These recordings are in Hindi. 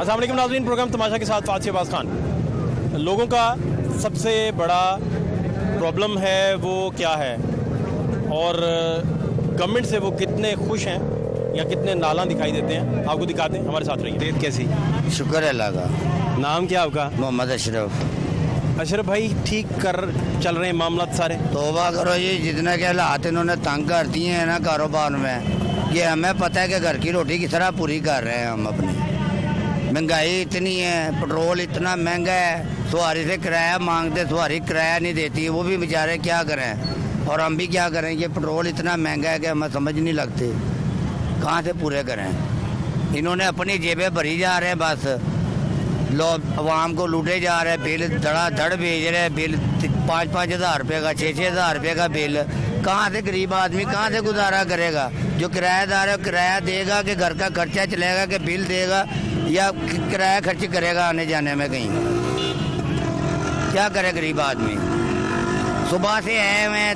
अस्सलाम वालेकुम नाज़रीन, प्रोग्राम तमाशा के साथ फातिह अब्बास खान। लोगों का सबसे बड़ा प्रॉब्लम है वो क्या है और गवर्नमेंट से वो कितने खुश हैं या कितने नाला दिखाई देते हैं, आपको दिखाते हैं। हमारे साथ रहिए। डेट कैसी? शुक्र है अल्लाह का। नाम क्या आपका? मोहम्मद अशरफ। अशरफ भाई, ठीक कर चल रहे हैं मामला सारे? तौबा करो, ये जितना के हालात इन्होंने तंग कर दिए हैं ना कारोबार में, ये हमें पता है कि घर की रोटी किस तरह पूरी कर रहे हैं हम अपनी। महंगाई इतनी है, पेट्रोल इतना महंगा है, सवारी से किराया मांगते, सवारी किराया नहीं देती, वो भी बेचारे क्या करें और हम भी क्या करें। ये पेट्रोल इतना महंगा है कि हमें समझ नहीं लगती कहाँ से पूरे करें। इन्होंने अपनी जेबें भरी जा रहे हैं, बस लोग आवाम को लूटे जा रहे हैं। बिल धड़ाधड़ भेज रहे हैं, बिल 5-5 हज़ार रुपये का, 6-6 हज़ार रुपये का बिल। कहाँ से गरीब आदमी कहाँ से गुजारा करेगा? जो किराएदार है किराया देगा कि घर का खर्चा चलेगा कि बिल देगा या किराया खर्च करेगा आने जाने में कहीं? क्या करे गरीब आदमी? सुबह से आए मैं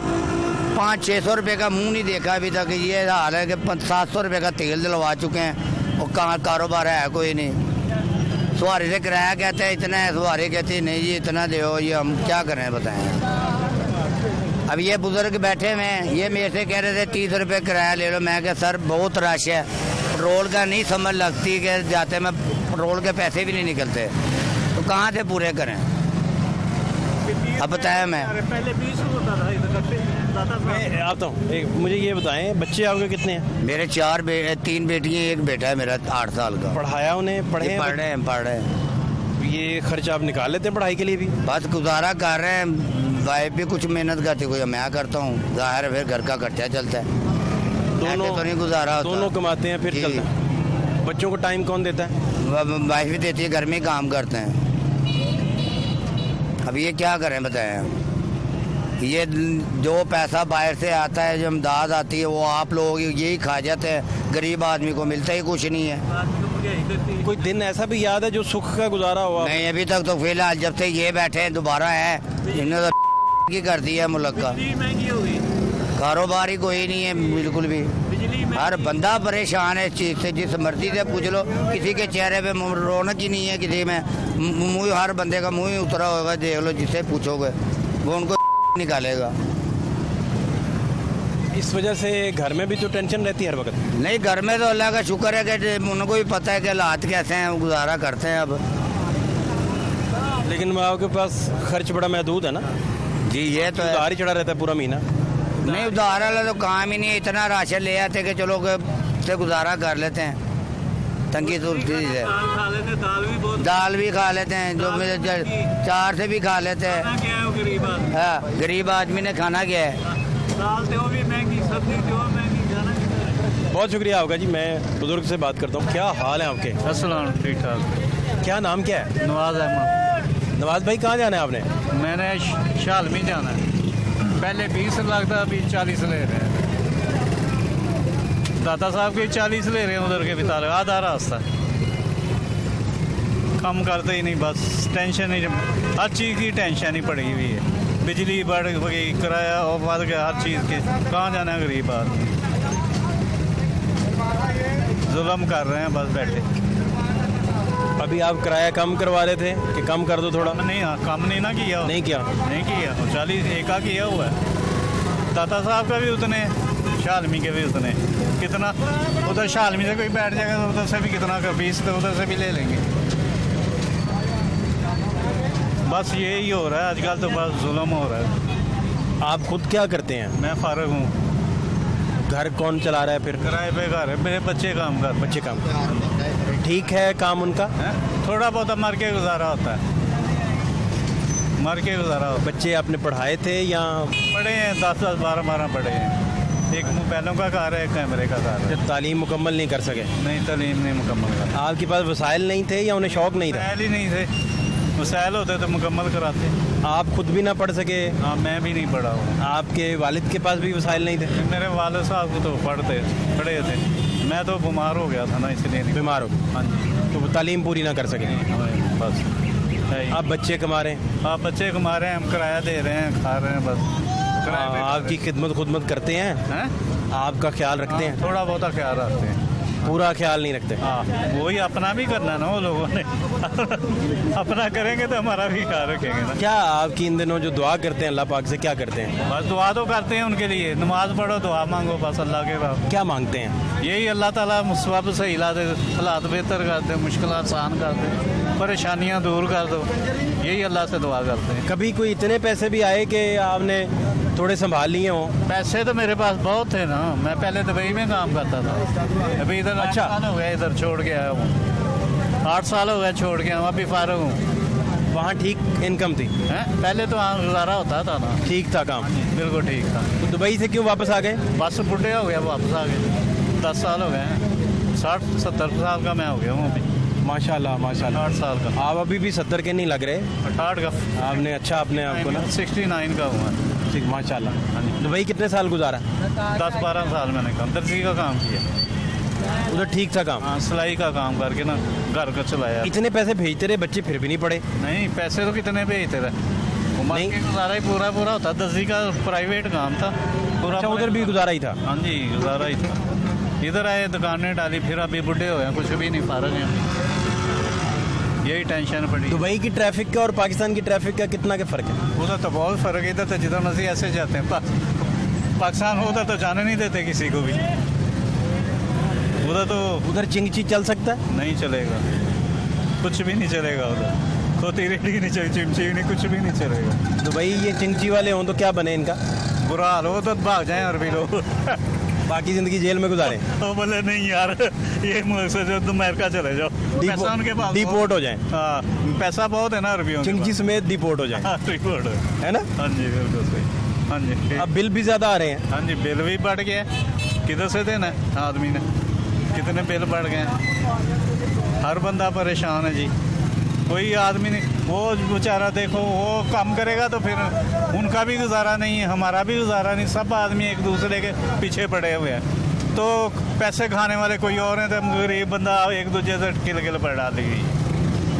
500-600 रुपये का मुंह नहीं देखा अभी तक। ये हाल है कि 700 रुपये का तेल दिलवा चुके हैं और कहाँ कारोबार है कोई नहीं। सवारी से किराया कहते हैं इतना है, सवारी कहती है नहीं जी इतना दो। ये हम क्या करें बताएं। अब ये बुजुर्ग बैठे हुए हैं, ये मेरे से कह रहे थे 30 रुपये किराया ले लो। मैं कहा सर बहुत रश है, पेट्रोल का नहीं समझ लगती कि जाते में पेट्रोल के पैसे भी नहीं निकलते, तो कहाँ से पूरे करें? अब बताया मैं पहले 20 होता था इधर। मैं आता हूँ, मुझे ये बताएं, बच्चे आपके कितने हैं? मेरे 3 बेटियाँ, एक बेटा है मेरा 8 साल का। पढ़ाया उन्हें? पढ़ रहे हैं। ये खर्चा आप निकाल लेते हैं पढ़ाई के लिए भी? बस गुजारा कर रहे हैं। वाइफ भी कुछ मेहनत करती, कोई मैं करता हूँ, जाहिर है फिर घर का खर्चा चलता है। दोनों तो नहीं गुजारा होता। दोनों कमाते हैं फिर चलता है। बच्चों को टाइम कौन देता है? वाइफ भी देती है, घर में काम करते हैं। अब ये क्या करें बताएं। ये जो पैसा बाहर से आता है, जो इमदाद आती है, वो आप लोग यही खा जाते हैं, गरीब आदमी को मिलता ही कुछ नहीं है। कोई दिन ऐसा भी याद है जो सुख का गुजारा हुआ? नहीं, अभी तक तो फिलहाल जब से ये बैठे हैं दोबारा है, इन्होंने तो की कर दी है मुल्क का। महंगी हो गई, कारोबार ही कोई नहीं है बिल्कुल भी। हर बंदा परेशान है इस चीज़ से, जिस मर्जी से पूछ लो, किसी के चेहरे पे रौनक ही नहीं है, किसी में मुंह, हर बंदे का मुंह ही उतरा होगा। देख लो, जिससे पूछोगे वो उनको निकालेगा। इस वजह से घर में भी तो टेंशन रहती है हर वक्त? नहीं, घर में तो अल्लाह का शुक्र है कि उनको भी पता है कि हालात कैसे हैं, गुजारा करते हैं अब। लेकिन आपके पास खर्च बड़ा महदूद है ना जी? ये तो उधार ही चढ़ा रहता है पूरा महीना। नहीं, उधार वाला तो काम ही नहीं है। इतना राशन ले आते कि चलो से गुजारा कर लेते हैं, तंगी सूरती से। खा लेते, दाल भी खा लेते हैं, जो 4 से भी खा लेते हैं। क्या है वो गरीब आदमी? हाँ, गरीब आदमी ने खाना क्या है? दाल तो भी महंगी, सब्जी जो महंगी, जाना किधर है? बहुत शुक्रिया आपका जी। मैं बुजुर्ग से बात करता हूँ। क्या हाल है आपके? अस्सलाम, ठीक ठाक। क्या नाम क्या है? नवाज अहमद। नवाज भाई, कहाँ जाना है आपने? मैंने शालमी जाना है। पहले 20 लगता, अभी 40 ले रहे हैं। दाता साहब के 40 ले रहे हैं, उधर के बिता रहे, आधा रास्ता। कम करते ही नहीं, बस टेंशन ही, हर चीज़ की टेंशन ही पड़ी हुई है। बिजली बढ़ गई, किराया और बढ़ गया, हर चीज़ के। कहाँ जाना है गरीब आदमी? जुल्म कर रहे हैं बस बैठे। अभी आप किराया कम करवा रहे थे कि कम कर दो थोड़ा? नहीं, हाँ, कम नहीं ना किया। नहीं किया? नहीं किया, 40 एका किया हुआ है। दाता साहब का भी उतने, शालमी के भी उतने। कितना उधर शालमी से कोई बैठ जाएगा तो उधर से भी कितना का 20 तो उधर से भी ले लेंगे। बस यही हो रहा है आजकल, तो बस जुल्म हो रहा है। आप खुद क्या करते हैं? मैं फारग हूँ। घर कौन चला रहा है फिर? किराए पे घर है, मेरे बच्चे काम कर। बच्चे काम? ठीक है काम उनका? थोड़ा बहुत मर के गुजारा होता है, मर के गुजारा होता है। बच्चे आपने पढ़ाए थे या? पढ़े हैं, 10-10, 12-12 पढ़े हैं। एक मोबाइलों का घर है, एक कैमरे का घर है। तालीम मुकम्मल नहीं कर सके? नहीं, तालीम नहीं मुकम्मल कर। आपके पास वसाइल नहीं थे या उन्हें शौक नहीं था? वसाइल ही नहीं थे, वसाइल होते तो मुकम्मल कराते। आप खुद भी ना पढ़ सके? हाँ, मैं भी नहीं पढ़ा हूँ। आपके वालिद के पास भी वसाइल नहीं थे? मेरे वालिद साहब को तो पढ़े थे, मैं तो बीमार हो गया था ना, इसलिए नहीं। बीमार हो? हाँ जी। तो वो तालीम पूरी ना कर सके? बस आप बच्चे कमा रहे हैं? आप बच्चे कमा रहे हैं, हम किराया दे रहे हैं, खा रहे हैं बस। आपकी खिदमत करते हैं? हैं? आपका ख्याल रखते हैं? थोड़ा बहुत ख्याल रखते हैं। पूरा ख्याल नहीं रखते। हाँ, वही अपना भी करना ना वो लोगों ने अपना करेंगे तो हमारा भी ख्याल रखेंगे ना। क्या आपकी इन दिनों जो दुआ करते हैं अल्लाह पाक से, क्या करते हैं? बस दुआ तो करते हैं उनके लिए, नमाज पढ़ो, दुआ मांगो बस अल्लाह के पास। क्या मांगते हैं? यही अल्लाह ताला मुसीबत सही ला दे, हालात बेहतर कर दे, मुश्किल आसान कर दे, परेशानियां दूर कर दो, यही अल्लाह से दुआ करते हैं। कभी कोई इतने पैसे भी आए कि आपने थोड़े संभाल लिए हों? पैसे तो मेरे पास बहुत थे ना, मैं पहले दुबई में काम करता था, अभी इधर 8 साल हो गया इधर छोड़ के आया हूँ, 8 साल हो गए छोड़ के आया, अभी फारग हूँ। वहाँ ठीक इनकम थी? हैं पहले तो वहाँ गुजारा होता था ना, ठीक था काम? बिल्कुल ठीक था। तो दुबई से क्यों वापस आ गए? बस बुढ़े हो गया, वापस आ गए, 10 साल हो गए हैं, 60-70 साल का मैं हो गया हूँ अभी। माशाल्लाह माशाल्लाह। 8 साल का। आप अभी भी 70 के नहीं लग रहे। 68 का। आपने अच्छा अपने आप को ना 69 का हुआ। ठीक, माशाल्लाह। दुबई कितने साल गुजारा? 10-12 साल मैंने काम, दर्जी का काम किया। उधर ठीक था काम? हाँ, सिलाई का काम करके ना घर का चलाया। इतने पैसे भेजते रहे बच्चे, फिर भी नहीं पढ़े? नहीं, पैसे तो कितने भेजते थे, नहीं। गुजारा ही पूरा होता, दर्जी का प्राइवेट काम था पूरा। अच्छा, उधर भी गुजारा ही था? हाँ जी, गुजारा ही था। इधर आए, दुकानें डाली, फिर अभी बुढ़े हो गए, कुछ भी नहीं, फारग हैं, यही टेंशन पड़ी। दुबई की ट्रैफिक का और पाकिस्तान की ट्रैफिक का कितना का फ़र्क है? उधर तो बहुत फ़र्क है, इधर तो जितना मर्जी ऐसे जाते हैं, पाकिस्तान उधर तो जाने नहीं देते किसी को भी, उधर तो उधर चिंगची चल सकता है? नहीं चलेगा, कुछ भी नहीं चलेगा उधर, खोती रेडी नहीं चलेगी, चिमची नहीं, कुछ भी नहीं चलेगा। दुबई ये चिंगची वाले हों तो क्या बने इनका? बुरा हाल हो तो भाग जाएं और भी लोग बाकी ज़िंदगी जेल में गुजारें? वो बोले नहीं यार, ये मुझसे जो तुम अमेरिका चले जाओ, पैसा उनके पास, डिपोर्ट हो जाएं। हाँ, पैसा बहुत है ना अरबियों के चिंगची समेत डिपोर्ट हो जाएं, पास। रिपोर्ट है ना? हाँ जी, बिल्कुल सही। हाँ जी, अब बिल भी ज़्यादा आ रहे हैं। हाँ जी, बिल भी बढ़ गया, किधर से देना है आदमी ने, कितने बिल बढ़ गए हैं, हर बंदा परेशान है जी, कोई आदमी नहीं, वो बेचारा देखो वो काम करेगा तो फिर उनका भी गुजारा नहीं है, हमारा भी गुजारा नहीं, सब आदमी एक दूसरे के पीछे पड़े हुए हैं, तो पैसे खाने वाले कोई और हैं, तो गरीब बंदा एक दूसरे से किल पर डाल देगी,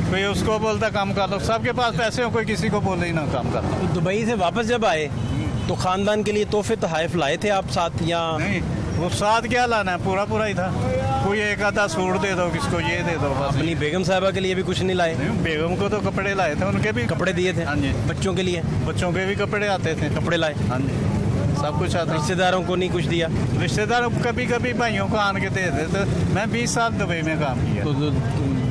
कोई उसको बोलता काम कर लो, सबके पास पैसे हो, कोई किसी को बोले ही ना काम कर लो। तो दुबई से वापस जब आए तो ख़ानदान के लिए तोहफे तोहफ़ लाए थे आप साथ, या नहीं, वो साथ क्या लाना है, पूरा ही था, कोई एक आधा सूट दे दो, किसको ये दे दो बस। अपनी बेगम साहिबा के लिए भी कुछ नहीं लाए? नहीं, बेगम को तो कपड़े लाए थे, उनके भी कपड़े दिए थे? हाँ जी। बच्चों के लिए? बच्चों के भी कपड़े आते थे, कपड़े लाए? हाँ जी, सब कुछ आता। रिश्तेदारों को नहीं कुछ दिया? रिश्तेदारों को कभी कभी भाइयों को आन के दे देते, मैं 20 साल दुबई में काम किया। तो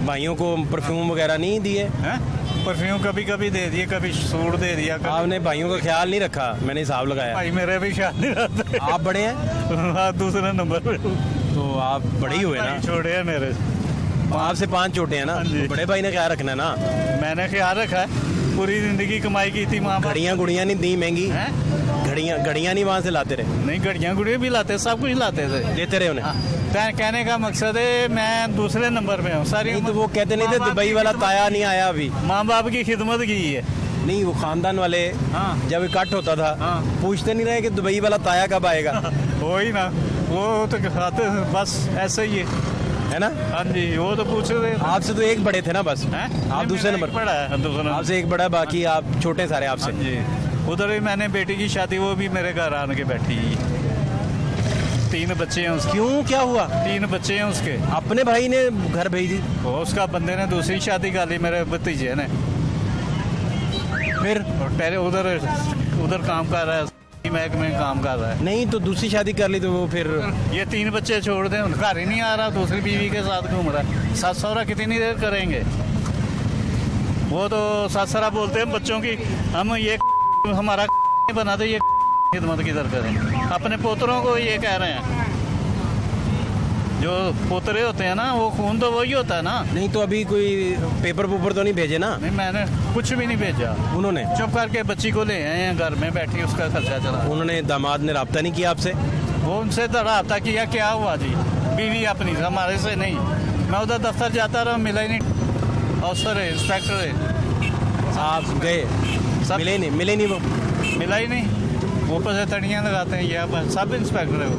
भाइयों को परफ्यूम वगैरह नहीं दिए? हैं? परफ्यूम कभी कभी दे दिए, कभी सूट दे दिया, कभी। आपने भाइयों का ख्याल नहीं रखा, मैंने हिसाब लगाया। भाई मेरे भी शादी रहते, आप बड़े हैं? हाँ, दूसरे नंबर पे। तो आप बड़े ही हुए ना? छोड़े हैं मेरे, आपसे 5 छोटे हैं ना? हाँ जी। तो बड़े भाई ने ख्याल रखना है ना? मैंने ख्याल रखा है, पूरी जिंदगी कमाई की थी, माँ बाप। घड़ियाँ गुड़ियाँ नहीं दी महंगी? हैं? घड़ियाँ नहीं वहाँ से लाते रहे? नहीं, घड़ियाँ गुड़ियाँ भी लाते, सब कुछ लाते थे, देते रहे उन्हें? कहने का मकसद है मैं दूसरे नंबर पे हूँ सारी। नहीं तो वो कहते नहीं थे दुबई वाला ताया नहीं आया अभी? माँ बाप की खिदमत की है। नहीं, वो खानदान वाले हाँ। जब इकट्ठ होता था हाँ। पूछते नहीं रहे कि दुबई वाला ताया कब आएगा? वही ना, वो तो खाते बस ऐसे ही है ना? हाँ जी, वो तो पूछ रहे थे। आपसे तो एक बड़े थे ना बस? हैं? आप दूसरे नंबर पड़ा है, दूसरा आपसे एक बड़ा, बाकी आप छोटे सारे आपसे। हाँ जी, उधर भी मैंने बेटी की शादी, वो भी मेरे घर आने के बैठी, 3 बच्चे हैं उसके। क्यों, क्या हुआ? 3 बच्चे हैं उसके, अपने भाई ने घर भेजी? वो उसका बंदे ने दूसरी शादी कर ली, मेरे भतीजे ने। फिर और पहले उधर काम कर रहा है, महकमे में काम कर रहा है। नहीं तो दूसरी शादी कर ली तो वो फिर? ये 3 बच्चे छोड़ दें, घर ही नहीं आ रहा, दूसरी बीवी के साथ घूम रहा है। सास सहुरा कितनी देर करेंगे, वो तो सास सहुरा बोलते हैं बच्चों की, हम ये हमारा बना दे, ये खिदमत किधर करें। अपने पोतरों को ये कह रहे हैं, जो पोतरे होते हैं ना, वो खून तो वही होता है ना। नहीं तो अभी कोई पेपर तो नहीं भेजे ना? नहीं, मैंने कुछ भी नहीं भेजा, उन्होंने चुप करके बच्ची को ले आए हैं, घर में बैठी उसका खर्चा चला। उन्होंने दामाद ने राब्ता नहीं किया आपसे? वो उनसे तो रब्ता किया, क्या हुआ जी, बीवी अपनी, हमारे से नहीं। मैं उधर दफ्तर जाता रहा, मिला ही नहीं, अफसर है, इंस्पेक्टर है। आप गए, मिले नहीं वो? मिला ही नहीं, ऊपर से तड़ियाँ लगाते हैं, यह सब इंस्पेक्टर है वो।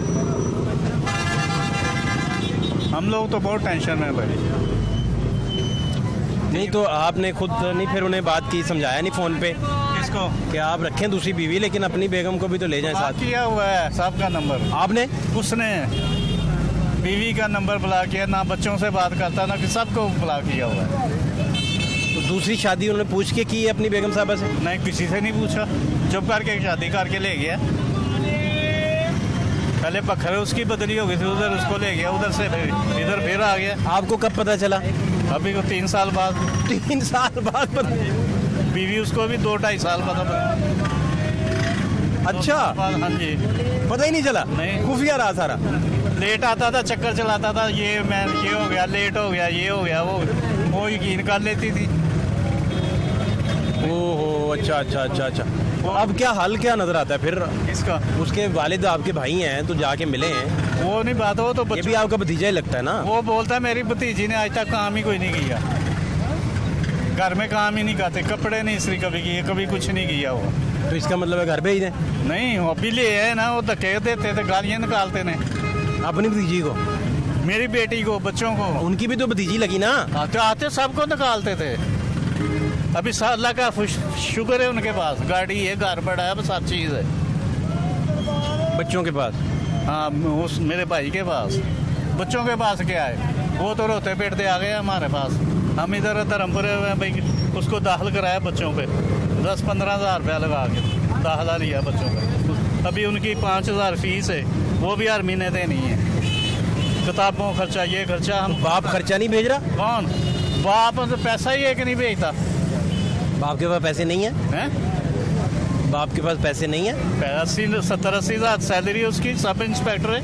हम लोग तो बहुत टेंशन में भाई। नहीं तो आपने खुद नहीं फिर उन्हें बात की, समझाया नहीं फ़ोन पे किसको कि आप रखें दूसरी बीवी, लेकिन अपनी बेगम को भी तो ले जाएं बात साथ? किया हुआ है, साहब का नंबर आपने? उसने बीवी का नंबर ब्लॉक किया, ना बच्चों से बात करता, ना कि सबको ब्लॉक किया हुआ है। तो दूसरी शादी उन्होंने पूछ के की है अपनी बेगम साहबा से? नहीं, किसी से नहीं पूछा, चुप करके शादी करके ले गया। पहले बखर उसकी बदली हो गई थी, उधर उसको ले गया, उधर से इधर फिर आ गया। आपको कब पता चला? अभी को 3 साल बाद। 3 साल बाद पता? बीवी उसको भी 2-2.5 साल बाद। अच्छा, हाँ जी, पता ही नहीं चला? नहीं। खुफिया रहा सारा? लेट आता था, चक्कर चलाता था, ये हो गया, लेट हो गया, ये हो गया, वो यकीन कर लेती थी। ओहो, अच्छा अच्छा अच्छा अच्छा। अब क्या हाल क्या नजर आता है फिर? इसका उसके वालिद आपके भाई हैं तो जाके मिले हैं। वो नहीं बात, वो तो ये भी आपका भतीजा ही लगता है ना? वो बोलता है मेरी भतीजी ने आज तक काम ही कोई नहीं किया, घर में काम ही नहीं करते, कपड़े नहीं इस्त्री कभी किए, कभी कुछ नहीं किया वो। तो इसका मतलब है घर भेज दें? नहीं, वो अभी ले है ना, वो धक्के देते थे, गालियाँ निकालते ने अपनी भतीजी को? मेरी बेटी को, बच्चों को। उनकी भी तो भतीजी लगी ना? आते आते सबको निकालते थे। अभी अल्लाह का शुक्र है उनके पास गाड़ी है, घर बड़ा है, बस हर चीज़ है। बच्चों के पास? हाँ, उस मेरे भाई के पास। बच्चों के पास क्या है, वो तो रोते पेटते आ गए हमारे पास। हम इधर धर्मपुर भाई उसको दाखिल कराया बच्चों पे, 10-15 हज़ार रुपया लगा के दाखिला लिया बच्चों का। अभी उनकी 5,000 फीस है, वो भी हर महीने देनी है। किताबों खर्चा, ये खर्चा। हम बाप खर्चा नहीं भेज रहा? कौन बाप तो पैसा ही एक नहीं भेजता। बाप के पास पैसे नहीं है? हैं? बाप के पास पैसे नहीं है? 70-80 हज़ार सैलरी है उसकी, सब इंस्पेक्टर है,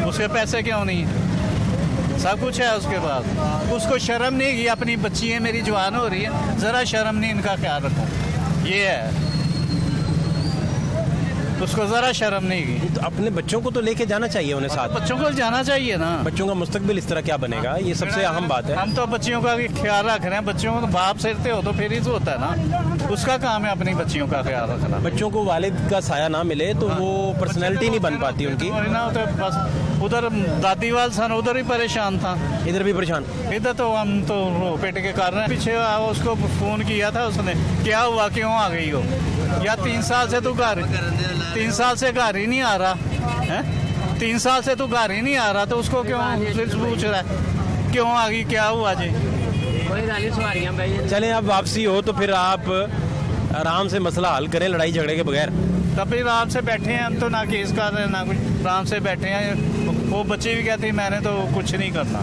उसके पैसे क्यों नहीं है? सब कुछ है उसके पास। उसको शर्म नहीं कि अपनी बच्ची है मेरी, जवान हो रही है, ज़रा शर्म नहीं, इनका ख्याल रखो, ये है, उसको ज़रा शर्म नहीं की। तो अपने बच्चों को तो लेके जाना चाहिए उन्हें साथ। बच्चों को जाना चाहिए ना। बच्चों का मुस्तकबिल इस तरह क्या बनेगा, ये सबसे अहम बात है। हम तो बच्चियों का भी ख्याल रख रहे हैं, बच्चियों को तो बाप सिरते हो तो फिर ही तो होता है ना, उसका काम है अपनी बच्चियों का ख्याल रखना। बच्चों को वालिद का साया ना मिले तो वो पर्सनैलिटी नहीं बन पाती उनकी ना, तो बस उधर दादी वाल सन उधर ही परेशान था, इधर भी परेशान। इधर तो हम तो रो पेट के कर रहे हैं। पीछे उसको फ़ोन किया था उसने, क्या हुआ, क्यों आ गई हो? या 3 साल से तू घर, 3 साल से घर ही नहीं आ रहा है, 3 साल से तू घर ही नहीं आ रहा, तो उसको क्यों फिर पूछ रहा है क्यों आ गई, क्या हुआ जी? चलें, अब वापसी हो तो फिर आप आराम से मसला हल करें, लड़ाई झगड़े के बगैर। तभी आराम से बैठे हैं हम, तो ना केस कर रहे हैं ना कुछ, आराम से बैठे हैं। वो बच्ची भी कहती मैंने तो कुछ नहीं करना,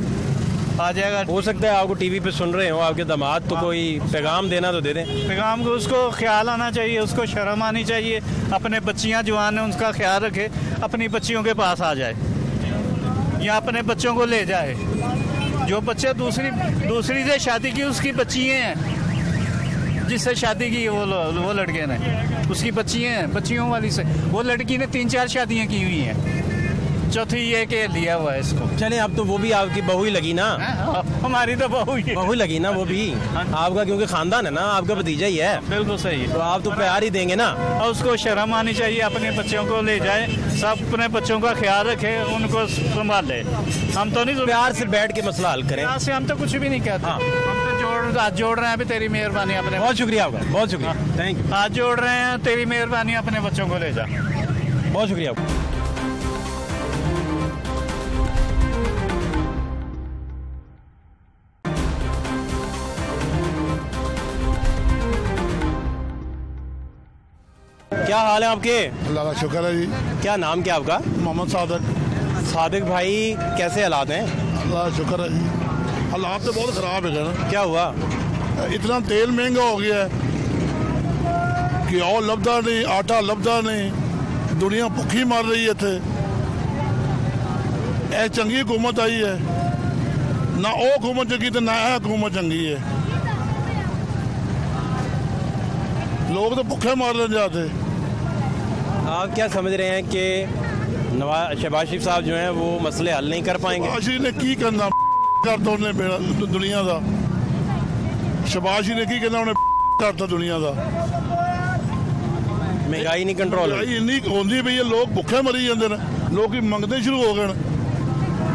आ जाएगा। हो सकता है आपको टीवी पे सुन रहे हो आपके दामाद, तो कोई पैगाम देना तो दे दें। पैगाम को उसको ख्याल आना चाहिए, उसको शर्म आनी चाहिए, अपने बच्चियां जवान हैं उनका ख्याल रखे, अपनी बच्चियों के पास आ जाए या अपने बच्चों को ले जाए। जो बच्चे दूसरी से शादी की, उसकी बच्चियाँ हैं, जिससे शादी की वो लड़के ने, उसकी बच्चियाँ हैं, बच्चियों वाली से। वो लड़की ने 3-4 शादियाँ की हुई हैं, चौथी ये के लिया हुआ है इसको। चलें, अब तो वो भी आपकी बहू ही लगी ना? हमारी तो बहू ही बहू लगी ना वो भी आपका, क्योंकि खानदान है ना, आपका भतीजा ही है। बिल्कुल सही है। तो आप तो प्यार ही देंगे ना। और उसको शर्म आनी चाहिए, अपने बच्चों को ले जाए, सब अपने बच्चों का ख्याल रखे, उनको संभाले। हम तो नहीं, प्यार से बैठ के मसला हल करें। प्यार से हम तो कुछ भी नहीं कहते। हाँ। हम तो हाथ जोड़ रहे हैं अभी, तेरी मेहरबानी अपने। बहुत शुक्रिया आपका, बहुत शुक्रिया, थैंक यू। हाथ जोड़ रहे हैं, तेरी मेहरबानी, अपने बच्चों को ले जा। बहुत शुक्रिया आपका। क्या हाल है आपके? अल्लाह का शुक्र है जी। क्या नाम क्या आपका? मोहम्मद सादिक। सादिक भाई, कैसे हालात हैं? अल्लाह का शुक्र है जी। हालात तो बहुत ख़राब है ना। क्या हुआ? इतना तेल महंगा हो गया है कि और लभदा नहीं, आटा लभदा नहीं, दुनिया भुखी मर रही है इत्थे। ਇਹ ਚੰਗੀ हुकूमत आई है ना, वो हुकूमत चंगी तो ना यह हुकूमत चंगी है। लोग तो भुखे मार लेने जाते। आप क्या समझ रहे हैं कि शहबाज शरीफ साहब जो हैं वो मसले हल नहीं कर पाएंगे? शहबाज ने की करना करता उन्हें दुनिया का। शहबाज ने की करना उन्हें करता दुनिया का। महंगाई नहीं कंट्रोल महंगाई इन्नी होंदी पई है, लोग भुखे मरी जाते हैं, लोग मंगते शुरू हो गए।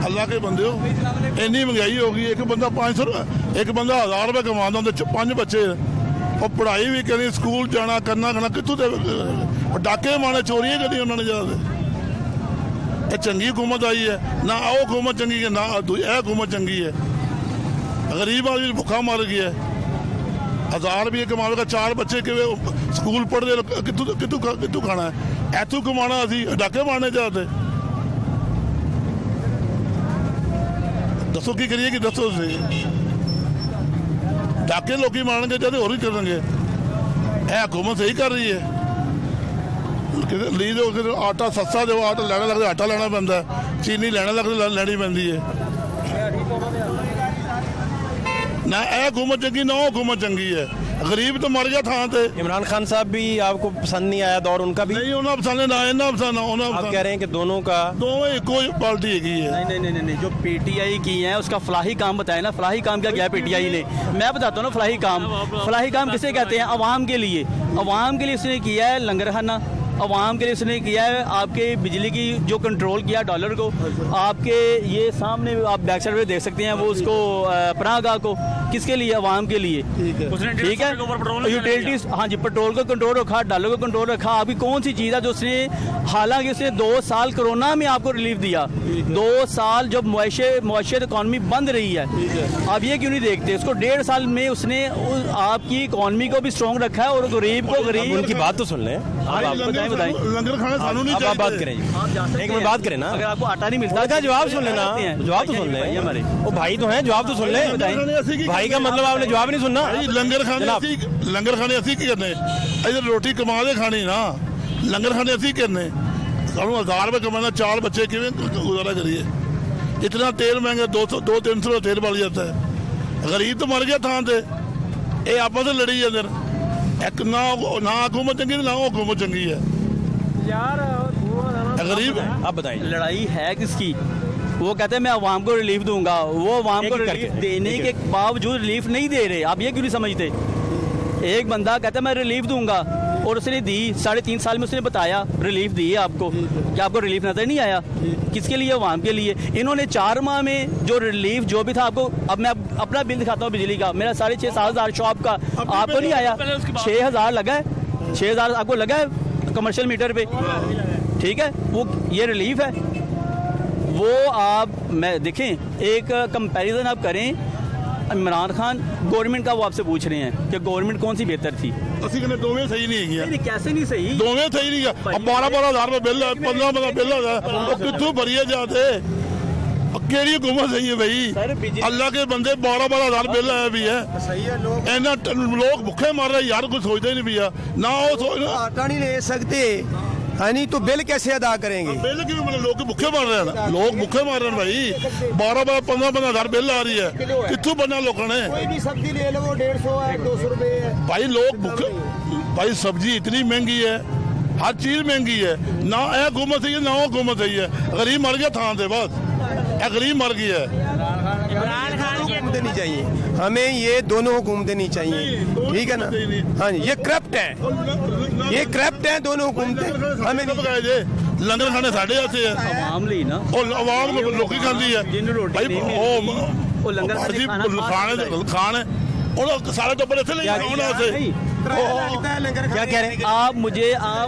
अल्लाह के बंदे हो, इन्नी महंगाई हो गई। एक बंदा 500, एक बंदा 1000 रुपये कमाता, उनके 5 बच्चे, और पढ़ाई भी करनी, स्कूल जाना, करना कितों, डाके मारने, चोरियां करनी उन्होंने। ਇਹ ਚੰਗੀ ਹੁਕੂਮਤ ਆਈ ਹੈ ਨਾ ਉਹ ਹੁਕੂਮਤ ਚੰਗੀ ਹੈ ਨਾ ਇਹ ਹੁਕੂਮਤ ਚੰਗੀ ਹੈ ਗਰੀਬ ਆਦਮੀ ਭੁੱਖਾ ਮਰ ਗਿਆ 1000 ਰੁਪਏ ਕਮਾਵੇਗਾ 4 ਬੱਚੇ ਕਿਵੇਂ ਸਕੂਲ ਪੜ੍ਹਦੇ ਕਿੱਥੋਂ ਖਾਣਾ ਹੈ ਇੱਥੋਂ ਕਮਾਉਣਾ ਅਸੀਂ ਡਾਕੇ ਮਾਰਨੇ ਚਾਹਤੇ ਦੱਸੋ ਕੀ ਕਰੀਏ ਕਿ ਦੱਸੋ ਤੁਸੀਂ ਡਾਕੇ ਲੋਕੀ ਮਾਰਨਗੇ ਚਾਹਤੇ ਹੋਰ ਹੀ ਕਰਨਗੇ ਇਹ ਹੁਕੂਮਤ ਸਹੀ ਕਰ ਰਹੀ ਹੈ ਲੀ ਦੇ ਆਟਾ ਸਸਤਾ ਦਿਓ ਆਟਾ ਲੈਣਾ ਲੱਗਦਾ ਆਟਾ ਲੈਣਾ ਪੈਂਦਾ ਚੀਨੀ ਲੈਣਾ ਲੱਗਦਾ ਲੈਣੀ ਪੈਂਦੀ ਹੈ ना हुकूमत चंगी ना हुकूमत चंगी है गरीब तो मर गया था इमरान खान साहब भी आपको पसंद नहीं आया दौर उनका भी नहीं उन्हें पसंद ना इन्हें पसंद आप कह रहे हैं कि दोनों का दोनों कोई पार्टी है नहीं जो पीटीआई की है उसका फलाही काम बताया ना फलाही काम क्या किया पीटीआई ने मैं बताता हूँ ना फलाही काम किसे कहते हैं अवाम के लिए उसने किया है लंगर खाना अवाम के लिए उसने किया है आपके बिजली की जो कंट्रोल किया डॉलर को आपके ये सामने आप बैक साइड पे देख सकते हैं वो उसको पनाहगाह को किसके लिए अवाम के लिए ठीक है यूटिलिटीज हाँ जी पेट्रोल को कंट्रोल रखा डॉलर को कंट्रोल रखा आपकी कौन सी चीज़ है जो उसने हालांकि उसने 2 साल कोरोना में आपको रिलीफ दिया 2 साल जब मुआशर इकॉनमी बंद रही है आप ये क्यों नहीं देखते उसको 1.5 साल में उसने आपकी इकॉनमी को भी स्ट्रॉन्ग रखा है और गरीब को गरीब उनकी बात तो सुन लें लंगर खाने सानू नहीं चाहिए बात करें एक मिनट बात करें ना अगर आपको आटा नहीं मिलता का जवाब सुन लेना जवाब तो सुन ले हमारे वो भाई तो हैं जवाब तो सुन ले भाई का मतलब आपने जवाब नहीं सुनना लंगर खाने असी की करने इधर रोटी कमा के खानी ना लंगर खाने असी करने सानू 1000 रुपये कमाना 4 बच्चे किवें गुजारा करिए इतना तेल महंगा 200-300 का तेल बढ़ जाता है गरीब तो मर गया थां ते ये आपस में लड़ी जाते एक ना हुकूमत चंगी ना हुकूमत चंगी है यार गरीब आप बताइए लड़ाई है किसकी वो कहते हैं मैं अवाम को रिलीफ दूंगा वो अवाम को रिलीफ देने के बावजूद रिलीफ नहीं दे रहे आप ये क्यों नहीं समझते एक बंदा कहता है मैं रिलीफ दूंगा और उसने दी 3.5 साल में उसने बताया रिलीफ दी है आपको क्या आपको रिलीफ नजर नहीं आया किसके लिए अवाम के लिए इन्होंने 4 माह में जो रिलीफ जो भी था आपको अब मैं अपना बिल दिखाता हूँ बिजली का मेरा 6,500 शॉप का आपको नहीं आया 6,000 लगा है 6,000 आपको लगा है कमर्शियल मीटर पे ठीक है वो ये रिलीफ है वो आप मैं देखें एक कंपैरिजन आप करें इमरान खान गवर्नमेंट का वो आपसे पूछ रहे हैं कि गवर्नमेंट कौन सी बेहतर थी ਅਸੀਂ ਕਹਿੰਦੇ ਦੋਵੇਂ ਸਹੀ ਨਹੀਂ ਹੈਗੀਆਂ कैसे नहीं सही ਦੋਵੇਂ ਸਹੀ ਨਹੀਂ ਹੈ 12,000 ਰੁਪਏ ਬਿੱਲ 15,000 ਬਿੱਲ ਉਹ ਕਿੱਥੋਂ ਭਰੀਏ ਜਾਤੇ ਕਿਹੜੀ ਹੁਕੂਮਤ ਸਹੀ ਹੈ ਭਾਈ ਅੱਲਾ के बंदे 12,000 ਬਿੱਲ ਆਇਆ ਵੀ ਹੈ ਸਹੀ ਹੈ ਲੋਕ ਭੁੱਖੇ ਮਰ ਰਹੇ ਯਾਰ ਕੋਈ ਸੋਚਦਾ ਹੀ ਨਹੀਂ ਪਿਆ ਨਾ ਉਹ ਸੋਚਦਾ आटा नहीं ले सकते है नहीं तो बिल कैसे अदा करेंगे ਬਿੱਲ ਕਿਵੇਂ ਮਤਲਬ ਲੋਕ ਭੁੱਖੇ ਮਰ ਰਹੇ ਨੇ ਲੋਕ ਭੁੱਖੇ ਮਰ ਰਹੇ ਨੇ ਭਾਈ 15,000 ਬਿੱਲ ਆ ਰਹੀ ਹੈ ਕਿੱਥੋਂ ਬੰਨਾ ਲੋਕਾਂ ਨੇ कोई भी सब्जी ले लो 150 है 200 रुपए है भाई लोग भूखे भाई सब्जी इतनी महंगी है हर चीज महंगी है ना यह हुकूमत सही है ना वो हुकूमत सही है गरीब मर गया थां से बस यह गरीब मर गई है हुकूमतें नहीं चाहिए हमें ये दोनों हुकूमतें नहीं चाहिए ठीक है ना हाँ जी ये करप्ट है दोनों हुकूमतें हमें पकाए लंगर खाने साढ़े आते हैं आवाम ली ना और आवाम लोग खाती है जिन्हें रोटी भाई नहीं वो लंगर खाने और सारे टब्बर इतने नहीं क्या कह रहे हैं आप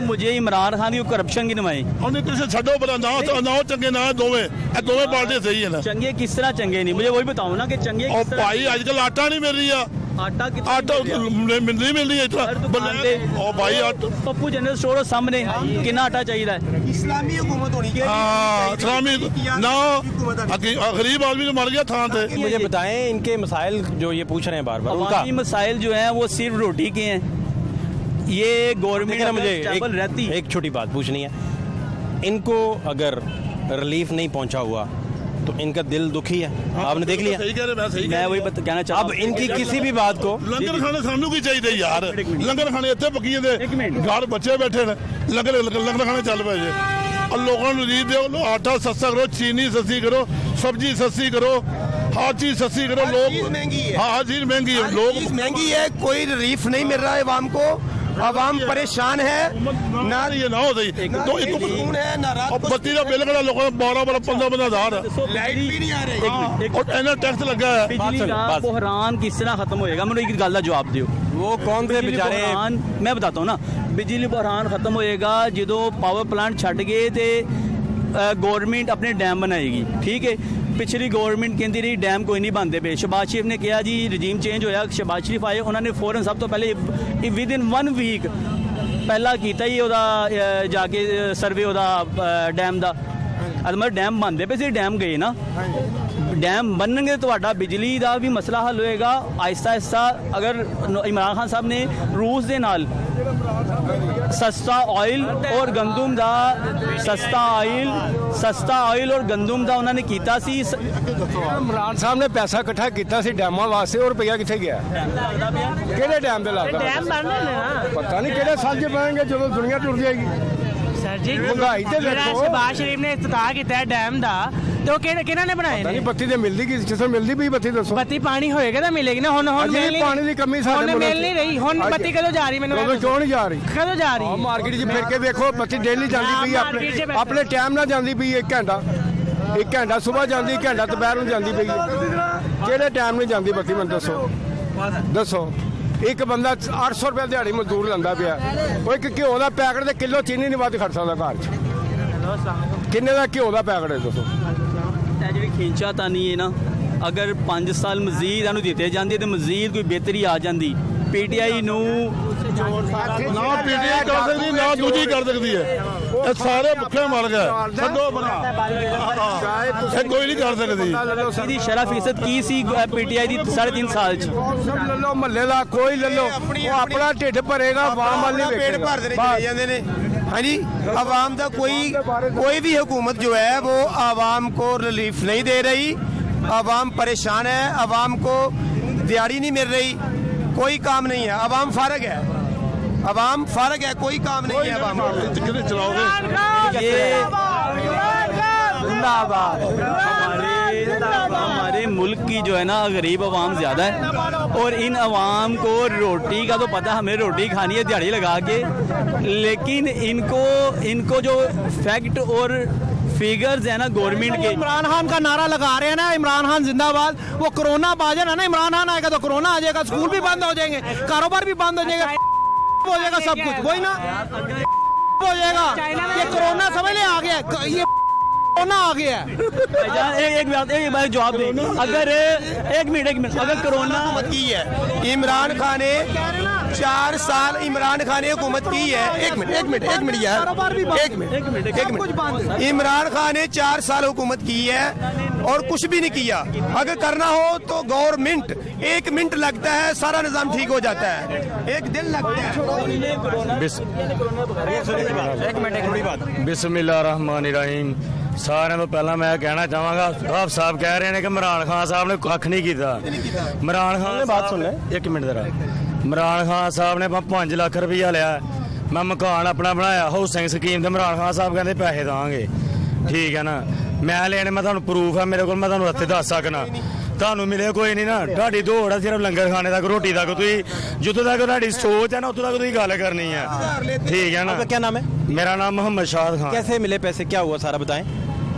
मुझे इमरान खान की करप्शन गिनवाएं ਉਹਨੇ ਕਿਸੇ ਛੱਡੋ ਪਤਾ ਨਾ ਚੰਗੇ ਨਾ ਦੋਵੇਂ ਇਹ ਦੋਵੇਂ ਪਾਰਟੀਆਂ सही है ना चंगे किस तरह चंगे नहीं मुझे वही बताओ ना कि चंगे और किस तरह भाई आजकल आटा नहीं मिल रही है आटा कितना आटा नहीं मिल रही है इतना दुकान पे ओ भाई आटा पप्पू जनरल स्टोर सामने कितना आटा चाहिए इस्लामी हुकूमत होनी चाहिए हाँ इस्लामी ना गरीब आदमी तो मर गया थां थे मुझे बताएं इनके मसाइल जो ये पूछ रहे हैं बार बार उनका अवामी मसाइल जो हैं वो सिर्फ रोटी के हैं ये गवर्नमेंट मुझे रहती एक छोटी बात पूछनी है इनको अगर रिलीफ नहीं पहुंचा हुआ तो इनका दिल दुखी है आपने देख लिया सही कह रहे मैं सही मैं वही कहना चाहता अब इनकी किसी भी बात को लंगर खाने सानू की चाहिए यार लंगर खाने इतने पकी दे घर बच्चे बैठे ने लंगर खाने चल पे जे और लोगों को रीत दो आटा सस्ता करो चीनी सस्ती करो सब्जी सस्ती करो हर चीज सस्ती करो लोग महंगी है हाँ हर चीज महंगी है लोग महंगी है कोई रिलीफ नहीं मिल रहा है आवाम को आवाम परेशान है ना ये ना हो सही तो एक सुकून है ना रात को बत्ती का बिल कड़ा लोगों 15,000 लाइट भी नहीं आ रही और इन्हें टैक्स लगा है बिजली का बस। बहरान किस तरह खत्म होएगा मैंने एक गल का जवाब दियो वो कौन थे बिजली बेचारे बहरान मैं बताता हूँ ना बिजली बहरान खत्म होएगा जो पावर प्लांट छड़ गए थे गवर्नमेंट अपने डैम बनाएगी, ठीक है। पिछली गवर्नमेंट कहती रही डैम कोई नहीं बनते पे। शहबाज शरीफ ने कहा जी रजीम चेंज होया, शहबाज शरीफ आए, उन्होंने फौरन सब तो पहले विद इन 1 वीक पहला किया ही ਉਹਦਾ जाके सर्वे ਉਹਦਾ डैम ਦਾ। मतलब डैम बनते पे सी, डैम गए ना, डैम बनने तो बिजली का भी मसला हल होएगा आहिस्ता आहिस्ता। अगर इमरान खान साहब ने रूस के नाल सस्ता ऑयल और गंदम का सस्ता ऑयल और गंदम का उन्होंने किया सी। इमरान साहब ने पैसा इकट्ठा किया सी डैमां वास्ते, और रुपया कितने गया? किहड़े डैम दे लाता? डैम बन रहे हैं ना, पता नहीं किहड़े साल च बनेंगे ਜਦੋਂ ਦੁਨੀਆ ਟੁੱਟ ਜਾਏਗੀ। सर जी महंगाई ते ਜਿਹੜਾ देखो। शहबाज शरीफ ने इफ्तिताह किया डैम ਦਾ ਤੇ ਉਹ ਕਿਹਨਾਂ ਨੇ ਬਣਾਏ ਨਹੀਂ ਨੇ? ਬੱਤੀ ਤੇ ਮਿਲਦੀ ਕਿ ਜਿੱਥੋਂ ਮਿਲਦੀ ਪਈ ਬੱਤੀ ਦੱਸੋ। ਬੱਤੀ ਪਾਣੀ ਹੋਏਗਾ ਤਾਂ ਮਿਲੇਗੀ ਨਾ। ਹੁਣ ਅਜੇ ਮਿਲ ਨਹੀਂ ਪਾਣੀ ਦੀ ਕਮੀ ਸਾਡੇ ਹੁਣ ਮਿਲ ਨਹੀਂ ਰਹੀ। ਹੁਣ ਅੱਜ- ਬੱਤੀ ਕਦੋਂ ਜਾ ਰਹੀ ਮੈਨੂੰ ਕਦੋਂ ਕਿਉਂ ਨਹੀਂ ਜਾ ਰਹੀ? ਕਦੋਂ ਜਾ ਰਹੀ? ਮਾਰਕੀਟ 'ਚ ਫਿਰ ਕੇ ਦੇਖੋ ਬੱਤੀ ਡੇਲੀ ਜਾਂਦੀ ਪਈ ਮਾਰਕੀਟ 'ਚ ਆਪਣੇ ਬੈਠੋ। ਆਪਣੇ ਟਾਈਮ ਨਾਲ ਜਾਂਦੀ ਪਈ 1 ਘੰਟਾ, 1 ਘੰਟਾ ਸਵੇਰ ਜਾਂਦੀ, 1 ਘੰਟਾ ਦੁਪਹਿਰ ਨੂੰ ਜਾਂਦੀ ਪਈ ਹੈ। ਕਿਹੜੇ ਟਾਈਮ ਨੂੰ ਜਾਂਦੀ ਬੱਤੀ ਮੈਨੂੰ ਦੱਸੋ। ਇੱਕ ਬੰਦਾ 800 ਰੁਪਏ ਦਿਹਾੜੀ ਮਜ਼ਦੂਰ ਲੈਂਦਾ ਪਿਆ, ਉਹ ਇੱਕ ਘਿਓ ਦਾ ਪੈਕਟ ਤੇ ਕਿਲੋ ਚੀਨੀ ਨਹੀਂ ਵੱਧ ਖਰਚ ਸਕਦਾ ਘਰ 'ਚ। ਕਿੰਨੇ ਦਾ ਘਿਓ ਦਾ ਪੈਕਟ ਹੈ ਦੱਸੋ? ਇਹ ਜਿਹੜੀ ਖਿੰਚਾਤਾਨੀ ਹੈ ਨਾ, ਅਗਰ 5 ਸਾਲ ਮਜ਼ੀਦ ਇਹਨੂੰ ਦਿੱਤੇ ਜਾਂਦੇ ਤੇ ਮਜ਼ੀਦ ਕੋਈ ਬਿਹਤਰੀ ਆ ਜਾਂਦੀ। ਪੀਟੀਆਈ ਨੂੰ ਨਾ ਪੀਟੀਆਈ ਕਰ ਸਕਦੀ, ਨਾ ਦੂਜੀ ਕਰ ਸਕਦੀ ਹੈ। ਇਹ ਸਾਰੇ ਭੁੱਖੇ ਮਰ ਗਏ, ਛੱਡੋ ਬਣਾ, ਇਹ ਕੋਈ ਨਹੀਂ ਕਰ ਸਕਦੀ। ਇਹਦੀ ਸ਼ਰ੍ਹਾ ਫੀਸਦ ਕੀ ਸੀ ਪੀਟੀਆਈ ਦੀ 3.5 ਸਾਲ ਚ? ਸਭ ਲੈ ਲਓ, ਮਹੱਲੇ ਦਾ ਕੋਈ ਲੈ ਲਓ, ਉਹ ਆਪਣਾ ਢਿੱਡ ਭਰੇਗਾ, ਆਵਾਮ ਵਾਲੀ पेट भरते चले जाते हैं। हाँ जी, आवाम का कोई भी हुकूमत जो है वो आवाम को रिलीफ नहीं दे रही। आवाम परेशान है, आवाम को दिहाड़ी नहीं मिल रही, कोई काम नहीं है, आवाम फारग है, आवाम फारग है, कोई काम नहीं है आवाम को। कितने चलाओगे? हमारे मुल्क की जो है ना गरीब आवाम ज़्यादा है, और इन आवाम को रोटी का तो पता, हमें रोटी खानी है दिहाड़ी लगा के, लेकिन इनको जो फैक्ट और फिगर्स है ना गवर्नमेंट के। इमरान खान का नारा लगा रहे हैं ना, इमरान खान जिंदाबाद। वो कोरोना आ जाए ना, इमरान खान आएगा तो कोरोना आ जाएगा, स्कूल भी बंद हो जाएंगे, कारोबार भी बंद हो जाएगा, हो जाएगा सब कुछ, वही ना हो जाएगा। ये कोरोना समझ ले आ गया, ये कोरोना आ गया है। एक बात जवाब दे। अगर एक मिनट अगर कोरोना की है इमरान खान ने 4 साल इमरान खान ने हुकूमत की है। एक मिनट यार, एक मिनट। इमरान खान ने 4 साल हुकूमत की है और कुछ भी नहीं किया। अगर करना हो तो गवर्नमेंट 1 मिनट लगता है, सारा निजाम ठीक हो जाता है, 1 दिन लगता है। बिस्मिल्लाहिर्रहमानिर्रहीम। सारे तो पहला मैं कहना चाहवागा, आप साहब कह रहे हैं कि इमरान खान साहब ने कख नहीं किया। इमरान खान बात सुन ले 1 मिनट जरा। इमरान खान साहब ने 5 लाख रुपया लिया, मैं मकान अपना बनाया हाउसिंग स्कीम, तो इमरान खान साहब कहते पैसे देंगे, ठीक है ना। मैं लेने, मैं तुहानू प्रूफ है मेरे को, मैं तुहानू रस्ते दस सकना। ਤੁਹਾਨੂੰ ਮਿਲੇ ਕੋਈ ਨਹੀਂ ਨਾ, ਤੁਹਾਡੀ ਦੌੜ ਹੈ ਸਿਰਫ ਲੰਗਰ ਖਾਣੇ ਤੱਕ, ਰੋਟੀ ਤੱਕ। ਤੁਸੀਂ ਜਿੱਥੋਂ ਤੱਕ ਤੁਹਾਡੀ ਸੋਚ ਹੈ ਨਾ ਉੱਥੋਂ ਤੱਕ ਤੁਸੀਂ ਗੱਲ ਕਰਨੀ ਹੈ, ਠੀਕ ਹੈ ਨਾ। आपका क्या नाम है? ਮੇਰਾ ਨਾਮ ਮੁਹੰਮਦ ਸ਼ਾਹਦ ਖਾਨ। कैसे मिले पैसे, क्या हुआ सारा बताएं।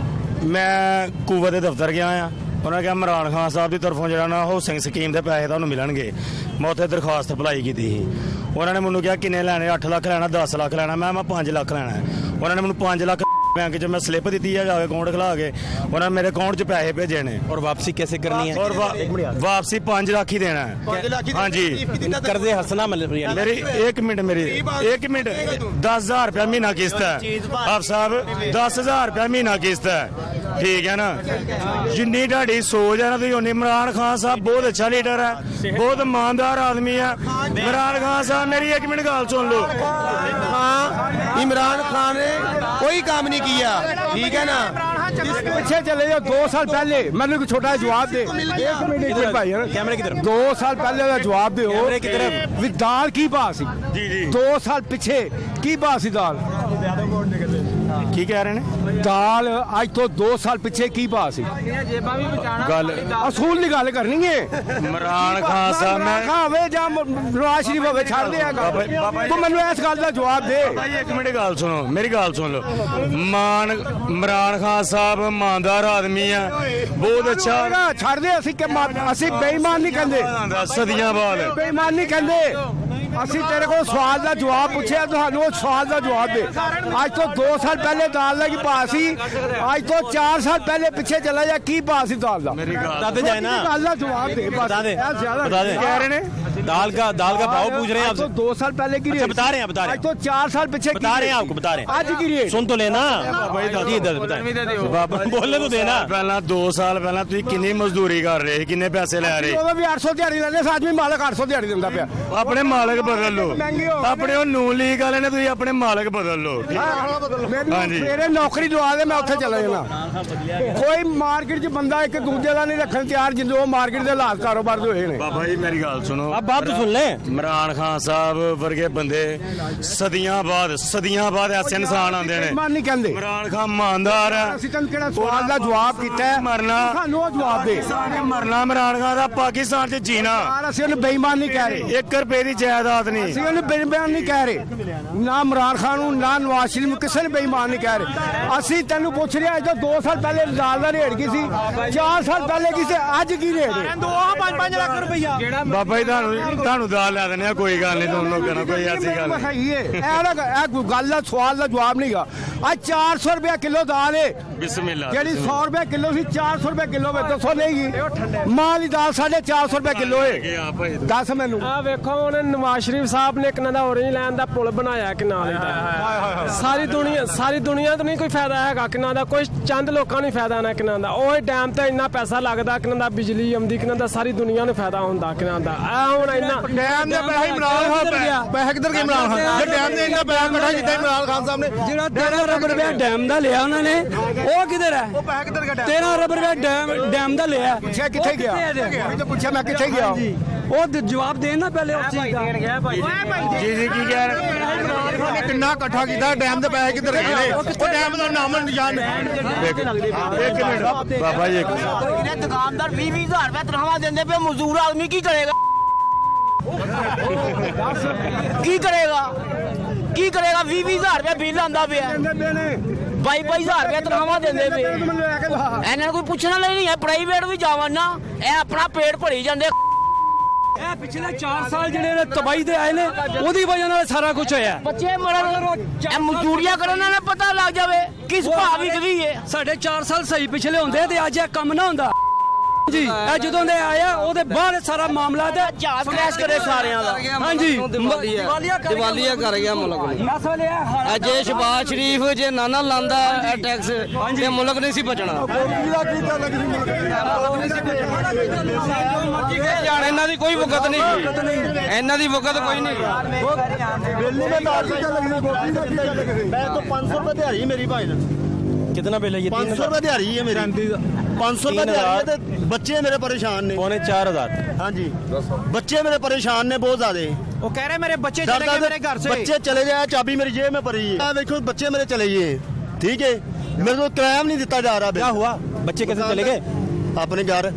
ਮੈਂ ਕੂਵਤ ਦੇ ਦਫ਼ਤਰ ਗਿਆ ਆ, ਉਹਨਾਂ ਨੇ ਕਿਹਾ ਇਮਰਾਨ ਖਾਨ ਸਾਹਿਬ ਦੀ ਤਰਫੋਂ ਜਿਹੜਾ ਨਾ ਹਾਊਸਿੰਗ ਸਕੀਮ ਦੇ ਪੈਸੇ ਤੁਹਾਨੂੰ ਮਿਲਣਗੇ। ਮੈਂ ਉੱਥੇ ਦਰਖਾਸਤ ਅਪਲਾਈ ਕੀਤੀ ਸੀ। ਉਹਨਾਂ ਨੇ ਮੈਨੂੰ ਕਿਹਾ ਕਿੰਨੇ ਲੈਣੇ, 8 ਲੱਖ ਲੈਣਾ, 10 ਲੱਖ ਲੈਣਾ। ਮੈਂ 5 ਲੱਖ ਲੈਣਾ। ਉਹਨਾਂ ਨੇ ਮੈਨੂੰ 5 ਲੱਖ बैंक च मैं स्लिप दी है, जाके अकाउंट खिला के उन्होंने मेरे अकाउंट च पैसे भेजे ने। और वापसी कैसे करनी है? और वापसी 5 लाख ही देना है। हाँ जी, कर्जे हंसना मतलब मेरी 1 मिनट 10,000 रुपया महीना किस्त है। आप साहब 10,000 रुपया महीना किस्त है, ठीक है ना। जिन्नी ढाडी सोच है ना तुम, इमरान खान साहब बहुत अच्छा लीडर है, बहुत ईमानदार आदमी है। इमरान खान साहब मेरी 1 मिनट गल सुन लो। हाँ, इमरान खान ने कोई काम नहीं किया, ठीक है ना। पीछे चले जाओ 2 साल पहले, मैंने को छोटा जवाब दे। 1 मिनट भाई, कैमरे की तरफ। 2 साल पहले का जवाब दे। कैमरे की तरफ। भी दाल की भाव सी? जी जी। 2 साल पीछे की भाव सी दाल? की कह रहे हैं? दाल आज तो 2 साल पीछे की भाव सी? गल असूल की गल करनी है। इमरान खान साहब मैं होवे ਜਾਂ नवाज शरीफ होवे, छड़ देगा तू मैनू इस गल ਦਾ जवाब दे। भाई 1 मिनट गल सुनो, मेरी गल सुन लो। इमरान खान साहब ईमानदार आदमी है, बहुत अच्छा। छड़ दे, ਅਸੀਂ ਬੇਈਮਾਨ ਨਹੀਂ ਕਹਿੰਦੇ, सदियां बाद ਬੇਈਮਾਨ ਨਹੀਂ ਕਹਿੰਦੇ। ਅਸੀਂ ਤੇਰੇ ਕੋਲ ਸਵਾਲ ਦਾ ਜਵਾਬ ਪੁੱਛਿਆ, ਤੁਹਾਨੂੰ ਉਹ ਸਵਾਲ ਦਾ ਜਵਾਬ ਦੇ। ਅੱਜ ਤੋਂ 2 ਸਾਲ ਪਹਿਲੇ ਦਾਲ ਦਾ ਕੀ ਭਾਅ ਸੀ, ਅੱਜ ਤੋਂ 4 ਸਾਲ ਪਹਿਲੇ ਪਿੱਛੇ ਚਲਾ ਜਾ ਕੀ ਭਾਅ ਸੀ ਦਾਲ ਦਾ। बताते जाए ना, ਗੱਲ ਦਾ ਜਵਾਬ ਦੇ। बता दें, बता दें। कह रहे हैं दाल का भाव पूछ रहे हैं आपसे। 2 साल पहले की अच्छा, बता रहे हैं, बता रहे आज तो 4 साल पीछे बता रहे हैं आपको, बता रहे हैं। आज की रेट सुन तो लेना जी, इधर बताएं, बोलने तो देना। ਪਹਿਲਾਂ 2 ਸਾਲ ਪਹਿਲਾਂ ਤੁਸੀਂ ਕਿੰਨੀ ਮਜ਼ਦੂਰੀ ਕਰ ਰਹੇ ਸੀ, ਕਿੰਨੇ ਪੈਸੇ ਲੈ ਰਹੇ? ਉਦੋਂ ਵੀ 800 ਦਿਹਾੜੀ ਲੈਂਦੇ, ਅੱਜ ਵੀ ਮਾਲਕ 800 ਦਿਹਾੜੀ ਦਿੰਦਾ ਪਿਆ। ਆਪਣੇ ਮਾਲਕ ਬਦਲ ਲਓ, ਮਹਿੰਗੀ ਹੋ ਗਈ। ਆਪਣੇ ਉਹ ਨੂਨ ਲੀਗ ਵਾਲੇ ਨੇ, ਤੁਸੀਂ ਆਪਣੇ ਮਾਲਕ ਬਦਲ ਲਓ। ਮੈਨੂੰ ਹਾਂਜੀ। ਸਵੇਰੇ ਨੌਕਰੀ ਦਵਾ ਦੇ, ਮੈਂ ਉੱਥੇ ਚਲਾ ਜਾਣਾ। ਕੋਈ ਮਾਰਕੀਟ 'ਚ ਬੰਦਾ ਇੱਕ ਦੂਜੇ ਦਾ ਨਹੀਂ ਰੱਖਣ ਤਿਆਰ, ਜਿੰਦੋਂ ਮਾਰਕੀਟ ਦੇ ਹਾਲਾਤ ਕਾਰੋਬਾਰ ਦੇ ਹੋਏ ਨੇ। ਬਾਬਾ ਜੀ ਮੇਰੀ ਗੱਲ ਸੁਣੋ, अब बात तो सुन ले। ਇਮਰਾਨ ਖਾਨ ਸਾਹਿਬ ਵਰਗੇ ਬੰਦੇ ਸਦੀਆਂ ਬਾਅਦ ਐਸੇ ਇਨਸਾਨ ਆਉਂਦੇ ਨੇ। ਬੇਈਮਾਨ ਨਹੀਂ ਕਹਿੰਦੇ। ਇਮਰਾਨ ਖਾਨ ਇਮਾਨਦਾਰ ਹੈ। ਅਸੀਂ ਤੈਨੂੰ ਕਿਹੜਾ ਸਵਾਲ ਦਾ ਜਵਾਬ ਕੀਤਾ ਹੈ? ਮਰਨਾ ਸਾਨੂੰ ਉਹ ਜਵਾਬ ਦੇ। ਮਰਨਾ ਇਮਰਾਨ ਖਾਨ ਦਾ, ਪਾਕਿਸਤਾਨ 'ਚ ਜੀਣਾ। ਯਾਰ ਅਸੀਂ ਉਹਨੂੰ ਬੇਈਮਾਨ ਨਹੀਂ ਕਹਿ ਰਹੇ, 1 ਰੁਪਏ ਦੀ ਜਾਇਦਾਦ ਨਹੀਂ। ਅਸੀਂ ਉਹਨੂੰ ਬੇਈਮਾਨ ਨਹੀਂ ਕਹਿ ਰਹੇ, ਨਾ ਇਮਰਾਨ ਖਾਨ ਨੂੰ ਨਾ ਨਵਾਜ਼ ਸ਼ਰੀਫ ਨੂੰ, ਕਿਸੇ ਨੂੰ ਬੇਈਮਾਨ ਨਹੀਂ ਕਹਿ ਰਹੇ। ਅਸੀਂ ਤੈਨੂੰ ਪੁੱਛ ਰਹੇ ਅੱਜ ਤੋਂ 2 ਸਾਲ ਪਹਿਲੇ ਦਾਲ ਦਾ ਰੇਟ ਕੀ ਸੀ, 4 ਸਾਲ ਪਹਿਲੇ ਕੀ ਸੀ, ਅੱਜ ਕੀ ਰੇਟ ਹੈ? 5 ਲੱਖ ਰੁਪਈਆ ਬਾਬਾ ਜੀ ਤੁਹਾਨੂੰ ਦਾਲ ਲੈ ਦਿੰਦੇ ਆ, ਕੋਈ ਗੱਲ ਨਹੀਂ, ਤੁਹਾਨੂੰ ਲੋਕਾਂ ਕੋਈ ਐਸੀ ਗੱਲ ਨਹੀਂ। ਸਹੀ ਹੈ, ਇਹ ਕੋਈ ਗੱਲ ਦਾ ਸਵਾਲ ਦਾ ਜਵਾਬ ਨਹੀਂਗਾ। ਅੱਜ 400 ਰੁਪਏ ਕਿਲੋ ਦਾਲ ਹੈ, ਬਿਸਮਿਲ੍ਲਾ। ਜਿਹੜੀ 100 ਰੁਪਏ ਕਿਲੋ ਸੀ 400 ਰੁਪਏ ਕਿਲੋ ਵਿੱਚ ਦੱਸੋ ਨਹੀਂਗੀ। ਮਾਂ ਦੀ ਦਾਲ 450 ਰੁਪਏ ਕਿਲੋ ਹੈ। ਦੱਸ ਮੈਨੂੰ। ਆ ਵੇਖੋ ਉਹਨੇ ਨਵਾਜ਼ ਸ਼ਰੀਫ ਸਾਹਿਬ ਨੇ ਕਿਨਾਂ ਦਾ ਔਰੇਂਜ ਲੈਂਡ ਦਾ ਪੁਲ ਬਣਾਇਆ ਕਿਨਾਂ ਦਾ। ਸਾਰੀ ਦੁਨੀਆ ਤੋਂ ਨਹੀਂ ਕੋਈ ਫਾਇਦਾ ਹੈਗਾ ਕਿਨਾਂ ਦਾ, ਕੋਈ ਚੰਦ ਲੋਕਾਂ ਨੂੰ ਫਾਇਦਾ ਨਾ ਕਿਨਾਂ ਦਾ। ਉਹ ਡੈਮ ਤੇ ਇੰਨਾ ਪੈਸਾ ਲੱਗਦਾ ਕਿਨਾਂ ਦਾ, ਬਿਜਲੀ ਆਉਂਦੀ ਕਿਨਾਂ ਦਾ, ਸਾਰੀ ਦੁਨੀਆ ਨੂੰ ਫਾਇਦਾ ਹੁੰਦਾ ਕਿਨਾਂ ਦਾ। ਆ ਹੁਣ ਇੰਨਾ ਡੈਮ ਦੇ ਪੈਸੇ ਇਮਰਾਨ ਖਾਨ ਪੈਸੇ ਕਿੱਧਰ ਗਏ? ਇਮਰਾਨ ਖਾਨ ਜੇ ਡੈਮ ਦੇ ਇੰਨਾ ਪੈਸਾ ਇਕੱਠਾ ਕੀਤਾ ਇਮਰਾਨ ਖਾਨ ਸਾਹਿਬ ਨੇ, ਜਿਹੜਾ 13 ਅਰਬ ਰੁਪਏ ਡੈਮ ਦਾ ਲਿਆ ਉਹਨਾਂ ਨੇ, ਉਹ ਕਿਧਰ ਹੈ? ਉਹ ਪੈਸਾ ਕਿੱਧਰ ਗਿਆ? 13 ਅਰਬ ਰੁਪਏ ਡੈਮ ਦਾ ਲਿਆ। ਪੁੱਛਿਆ ਕਿੱਥੇ ਗਿਆ? ਉਹੀ ਤਾਂ ਪੁੱਛਿਆ ਮੈਂ ਕਿੱਥੇ ਗਿਆ। ਉਹ ਜਵਾਬ ਦੇਣ ਨਾ ਪਹਿਲੇ ਉਸ ਚੀਜ਼ ਦਾ। ਜੀ ਕੀ ਕਹਿ ਰਹੇ? ਕਿੰਨਾ ਇਕੱਠਾ ਕੀਤਾ, ਡੈਮ ਦੇ ਪੈਸੇ ਕਿੱਧਰ ਗਏ ਨੇ? ਉਹ ਡੈਮ ਦਾ ਨਾਮ ਨਿਸ਼ਾਨ ਇੱਕ ਮਿੰਟ ਬਾਬਾ ਜੀ, ਦੁਕਾਨਦਾਰ 20,000 ਰੁਪਏ ਤਨਖਾਹ ਦਿੰਦੇ ਪਏ, ਮਜ਼ਦੂਰ ਆਦਮੀ ਕੀ ਕਰੇਗਾ? ਕੀ ਕਰੇਗਾ? 20,000 ਰੁਪਏ ਬਿੱਲ ਆਂਦਾ ਪਿਆ, 22,000 ਰੁਪਏ ਤਨਖਾਹ ਦਿੰਦੇ ਪਏ। ਇਹਨਾਂ ਨੂੰ ਕੋਈ ਪੁੱਛਣ ਵਾਲਾ ਨਹੀਂ ਹੈ। ਪ੍ਰਾਈਵੇਟ ਵੀ ਜਾਵਣ ਨਾ, ਇਹ ਆਪਣਾ ਪੇਟ ਭਰੀ ਜਾਂਦੇ। ਇਹ ਪਿਛਲੇ 4 ਸਾਲ ਜਿਹੜੇ ਨੇ ਤਬਾਹੀ ਦੇ ਆਏ ਨੇ, ਉਹਦੀ ਵਜ੍ਹਾ ਨਾਲ ਸਾਰਾ ਕੁਝ ਹੋਇਆ। ਬੱਚੇ ਮਰਨ, ਇਹ ਮਜ਼ਦੂਰੀਆਂ ਕਰਨ ਨਾਲ ਪਤਾ ਲੱਗ ਜਾਵੇ ਕਿਸ ਭਾਅ ਵਿਕਦੀ ਹੈ। ਸਾਡੇ 4 ਸਾਲ ਸਹੀ ਪਿਛਲੇ ਹੁੰਦੇ ਤੇ ਅੱਜ ਇਹ ਕੰਮ ਨਾ ਹੁੰਦਾ ਜੀ। ਇਹ ਜਦੋਂ ਦੇ ਆਇਆ ਉਹਦੇ ਬਾਅਦ ਸਾਰਾ ਮਾਮਲਾ ਤੇ ਜਹਾਜ਼ ਕ੍ਰੈਸ਼ ਕਰੇ ਸਾਰਿਆਂ ਦਾ। ਹਾਂਜੀ ਦਿਵਾਲੀਆ ਕਰ ਗਿਆ ਮੁਲਕ ਨੂੰ। ਅਸਲ ਇਹ ਅੱਜ ਸ਼ਬਾਜ਼ ਸ਼ਰੀਫ ਜੇ ਨਾ ਲਾਂਦਾ ਟੈਕਸ ਤੇ ਮੁਲਕ ਨਹੀਂ ਸੀ ਬਚਣਾ। ਇਹਨਾਂ ਦੀ ਕੋਈ ਵਕਤ ਨਹੀਂ, ਇਹਨਾਂ ਦੀ ਵਕਤ ਕੋਈ ਨਹੀਂ। मैं तो 500 रुपए दिहाड़ी है मेरी भाई। कितना बिल है ये? 500 रुपए दिहाड़ी है मेरी। 500 रुपए दिहाड़ी है तो बच्चे मेरे परेशान ने। 4,500। हाँ जी, बच्चे मेरे परेशान ने बहुत ज्यादा। वो कह रहे मेरे बच्चे चले गए मेरे घर से। बच्चे चले जाए, चाबी मेरी जेब में पड़ी है। देखो बच्चे मेरे चले गए, ठीक है, मेरे को किराया नहीं दिता जा रहा। क्या हुआ? बच्चे कैसे चले गए? अपने घर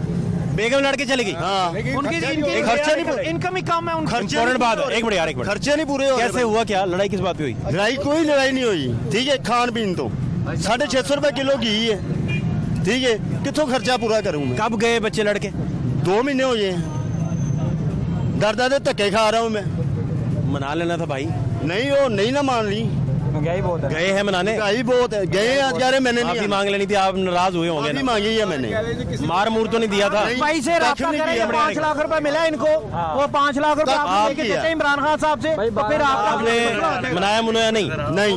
बेगम लड़के चले गई। हाँ, उनकी खर्चे नहीं, इनकम ही कम है उनका। खर्चे बात है, एक मिनट यार, एक मिनट। खर्चे नहीं पूरे हो रहे। कैसे हुआ? क्या लड़ाई किस बात पे हुई? लड़ाई कोई लड़ाई नहीं हुई, ठीक है। खान पीन तो 650 रुपए किलो घी है, ठीक है। कितों खर्चा पूरा करूँ मैं? कब गए बच्चे लड़के? 2 महीने हो गए। डर डर धक्के खा रहा हूँ मैं। मना लेना था भाई। नहीं, वो नहीं ना मान ली। महंगाई बहुत है। गए हैं मनाने? महंगाई बहुत है, गए हैं आज। यार मैंने माफी मांग लेनी थी, आप नाराज हुए होंगे माफी ना? मांगी है मैंने। मार मूर तो नहीं दिया था? भाई से रास्ता करें, 5 लाख रुपए मिला इनको, वो 5 लाख रुपए आप आपने लेके किया। देते इमरान खान साहब से, तो फिर आपने मनाया मुनाया नहीं? नहीं,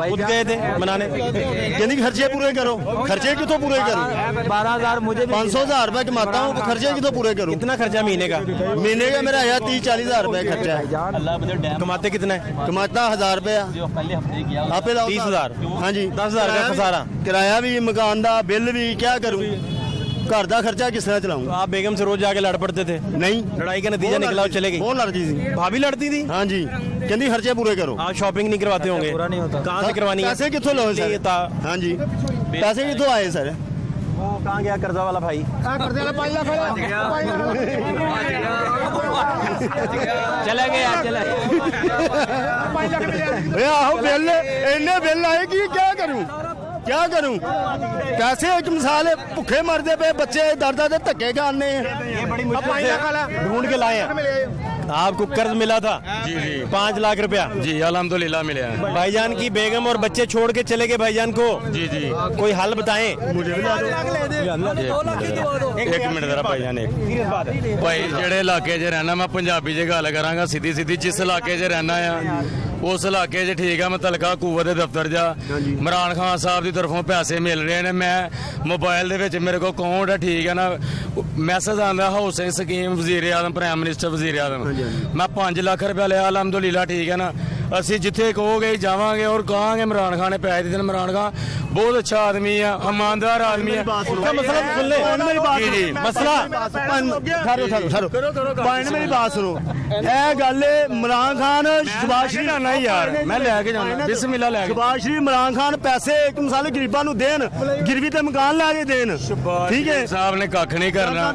खुद गए थे मनाने? यानी खर्चे पूरे करो। खर्चे कितों पूरे करूँ? 12,000 मुझे 500,000 रुपए कमाता हूँ, तो खर्चे कितों पूरे करूँ? कितना खर्चा महीने का? महीने का मेरा है 30-40 हज़ार रुपए खर्चा है। कमाते कितना है? कमाता 1000 रुपया। आपे लाओ 30,000। हाँ जी, 10,000 का खसारा। किराया भी, मकान का बिल भी, क्या करूँ? घर का खर्चा किस तरह चलाऊँ? आप बेगम से रोज जाके लड़ पड़ते थे? नहीं, लड़ाई का नतीजा निकला और चले गई? बहुत लड़ती थी। भाभी लड़ती थी? हाँ जी, कहती खर्चे पूरे करो। आप शॉपिंग नहीं करवाते होंगे? पूरा नहीं होता। कहाँ से करवानी है? पैसे कितों लो सर? हाँ जी, पैसे कितों आए सर? वो कहाँ गया कर्जा वाला भाई? चला गया चला आहो बिल, इन्ने बिल आए कि क्या करूं? क्या करूं? पैसे एक मिसाल है, भुखे मरते पे बच्चे, दर्द धक्के खाने। ढूंढ के लाए हैं। आपको कर्ज मिला था जी जी 5 लाख रुपया। जी अल्हम्दुलिल्लाह मिले हैं। भाईजान की बेगम और बच्चे छोड़ के चले गए भाईजान को। जी जी कोई हल बताएं। एक मिनट जरा भाईजान एक भाई ਜਿਹੜੇ ਇਲਾਕੇ 'ਚ ਰਹਿਣਾ ਮੈਂ ਪੰਜਾਬੀ 'ਚ ਗੱਲ ਕਰਾਂਗਾ ਸਿੱਧੀ ਸਿੱਧੀ ਜਿਸ ਇਲਾਕੇ 'ਚ ਰਹਿਣਾ ਆ ਉਸ ਇਲਾਕੇ 'ਚ ਠੀਕ ਆ ਮੈਂ ਤਲਕਾ ਕੂਵਤ ਦੇ ਦਫ਼ਤਰ ਜਾ ਇਮਰਾਨ ਖਾਨ ਸਾਹਿਬ ਦੀ ਤਰਫੋਂ ਪੈਸੇ ਮਿਲ ਰਹੇ ਨੇ ਮੈਂ ਮੋਬਾਈਲ ਦੇ ਵਿੱਚ ਮੇਰੇ ਕੋਲ ਅਕਾਊਂਟ ਹੈ ਠੀਕ ਹੈ ਨਾ ਮੈਸੇਜ ਆਉਂਦਾ ਹਾਊਸਿੰਗ ਸਕੀਮ ਵਜ਼ੀਰ ਆਜ਼ਮ ਪ੍ਰਾਈਮ ਮਿਨਿਸਟਰ ਵਜ਼ੀਰ ਆਜ਼ਮ ਮੈਂ 5 ਲੱਖ ਰੁਪਇਆ ਲਿਆ ਅਲਹਮਦੁਲਿਲਾ ਠੀਕ ਹੈ ਨਾ ਅਸੀਂ ਜਿੱਥੇ ਕਹੋਗੇ ਜਾਵਾਂਗੇ ਔਰ ਕਹਾਂਗੇ ਇਮਰਾਨ ਖਾਨ ਨੇ ਪੈਸੇ ਦਿੱਤੇ ਇਮਰਾਨ ਖਾਨ बहुत अच्छा आदमी है ईमानदार आदमी है उसका मसला सुन ले जी जी मसला मेरी बात सुनो गल इमरान खान शबाज शरीफ आना यार मैं लैके जाना बिस्मिल्लाह लैके शबाज शरीफ इमरान खान पैसे एक मिसाल गरीबां नूं देन गिरवी ते मकान ला के देन ठीक है साहब ने कख नहीं करना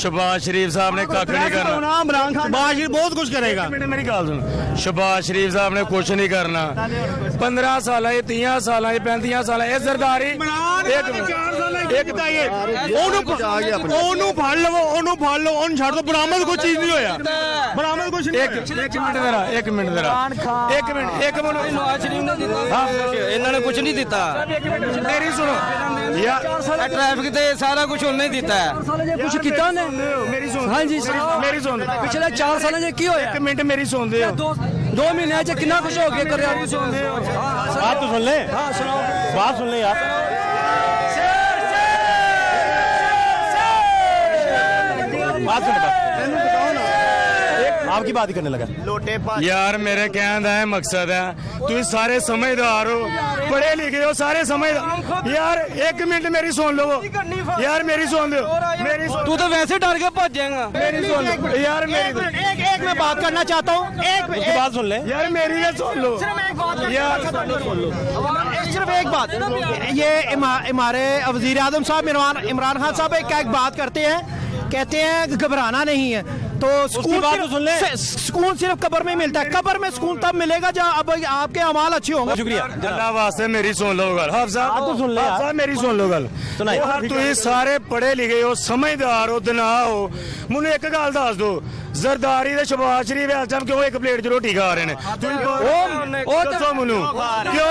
शबाज शरीफ साहब ने कख नहीं करना इमरान खान शबाज शरीफ बहुत कुछ करेगा मेरी गल सुन शबाज शरीफ साहब ने कुछ नहीं करना 15 साल 30 साल 35 साल ये सरदारी बरामद कोई चीज नहीं होया बरामद कुछ नहीं एक मिनट इन्होंने कुछ नहीं दिता मेरी सुनो ट्रैफिक ते सारा कुछ उन्हें दिता है कुछ किया ने मेरी सुन हाँ जी मेरी सुन पिछले 4 साल की होया 1 मिनट मेरी सुन दे 2 महीने च कितना कुछ हो गया कर बात तो सुन ले बात सुन ले यार बात सुन आपकी बात ही करने लगा यार मेरे कहने का है मकसद है तुम सारे समझदार हो पढ़े लिखे हो सारे समझदार यार 1 मिनट मेरी सुन लो यार मेरी सुन लो मेरी तू तो वैसे डर के भज जाएगा मेरी सुन लो यार मेरी एक मैं बात करना चाहता हूँ उसकी बात सुन ले यार मेरी ये सुन लो यार सिर्फ एक बात ये हमारे वजीर आजम साहब इमरान खान साहब एक बात करते हैं कहते हैं घबराना नहीं है तो सुकून सिर्फ कब्र में मिलता है कब्र में सुकून तब मिलेगा जब अब आपके अमाल अच्छे होंगे शुक्रिया अल्लाह वास्ते मेरी सुन लो गल हाफ साहब तो सुन ले साहब मेरी सुन लो गल तुम सारे पढ़े लिखे हो समझदार हो दना हो मुझे एक गल दस दो जरदारी ते शबाज शरीफ आजम क्यों एक प्लेट च रोटी खा रहे ने दसो मैनू क्यों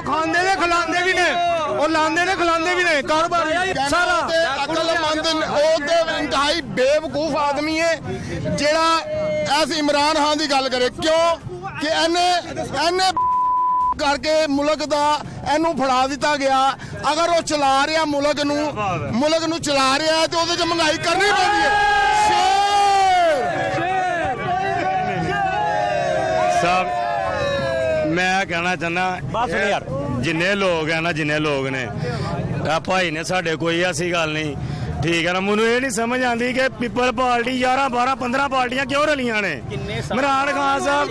खांदे ने खिलांदे भी ने और लांदे ने खिलांदे भी ने कारोबार सारा अकलमंद इंतहाई बेवकूफ आदमी है जेड़ा ऐस इमरान खान की गल करे क्यों कि एने करके मुल्क दा एनू फड़ा दिता गया अगर वो चला रहा मुल्क नू चला रहा है तो उहदे च महंगाई करनी पैंदी है साहब मैं कहना चाहना यार जिन्ने लोग है ना जिन्ने लोग ने भाई ने साढ़े कोई ऐसी गल नहीं ठीक है ना मैनू ये नहीं समझ आती कि पीपल पार्टी 11 12 15 पार्टियां क्यों रलियां ने इमरान खान साहब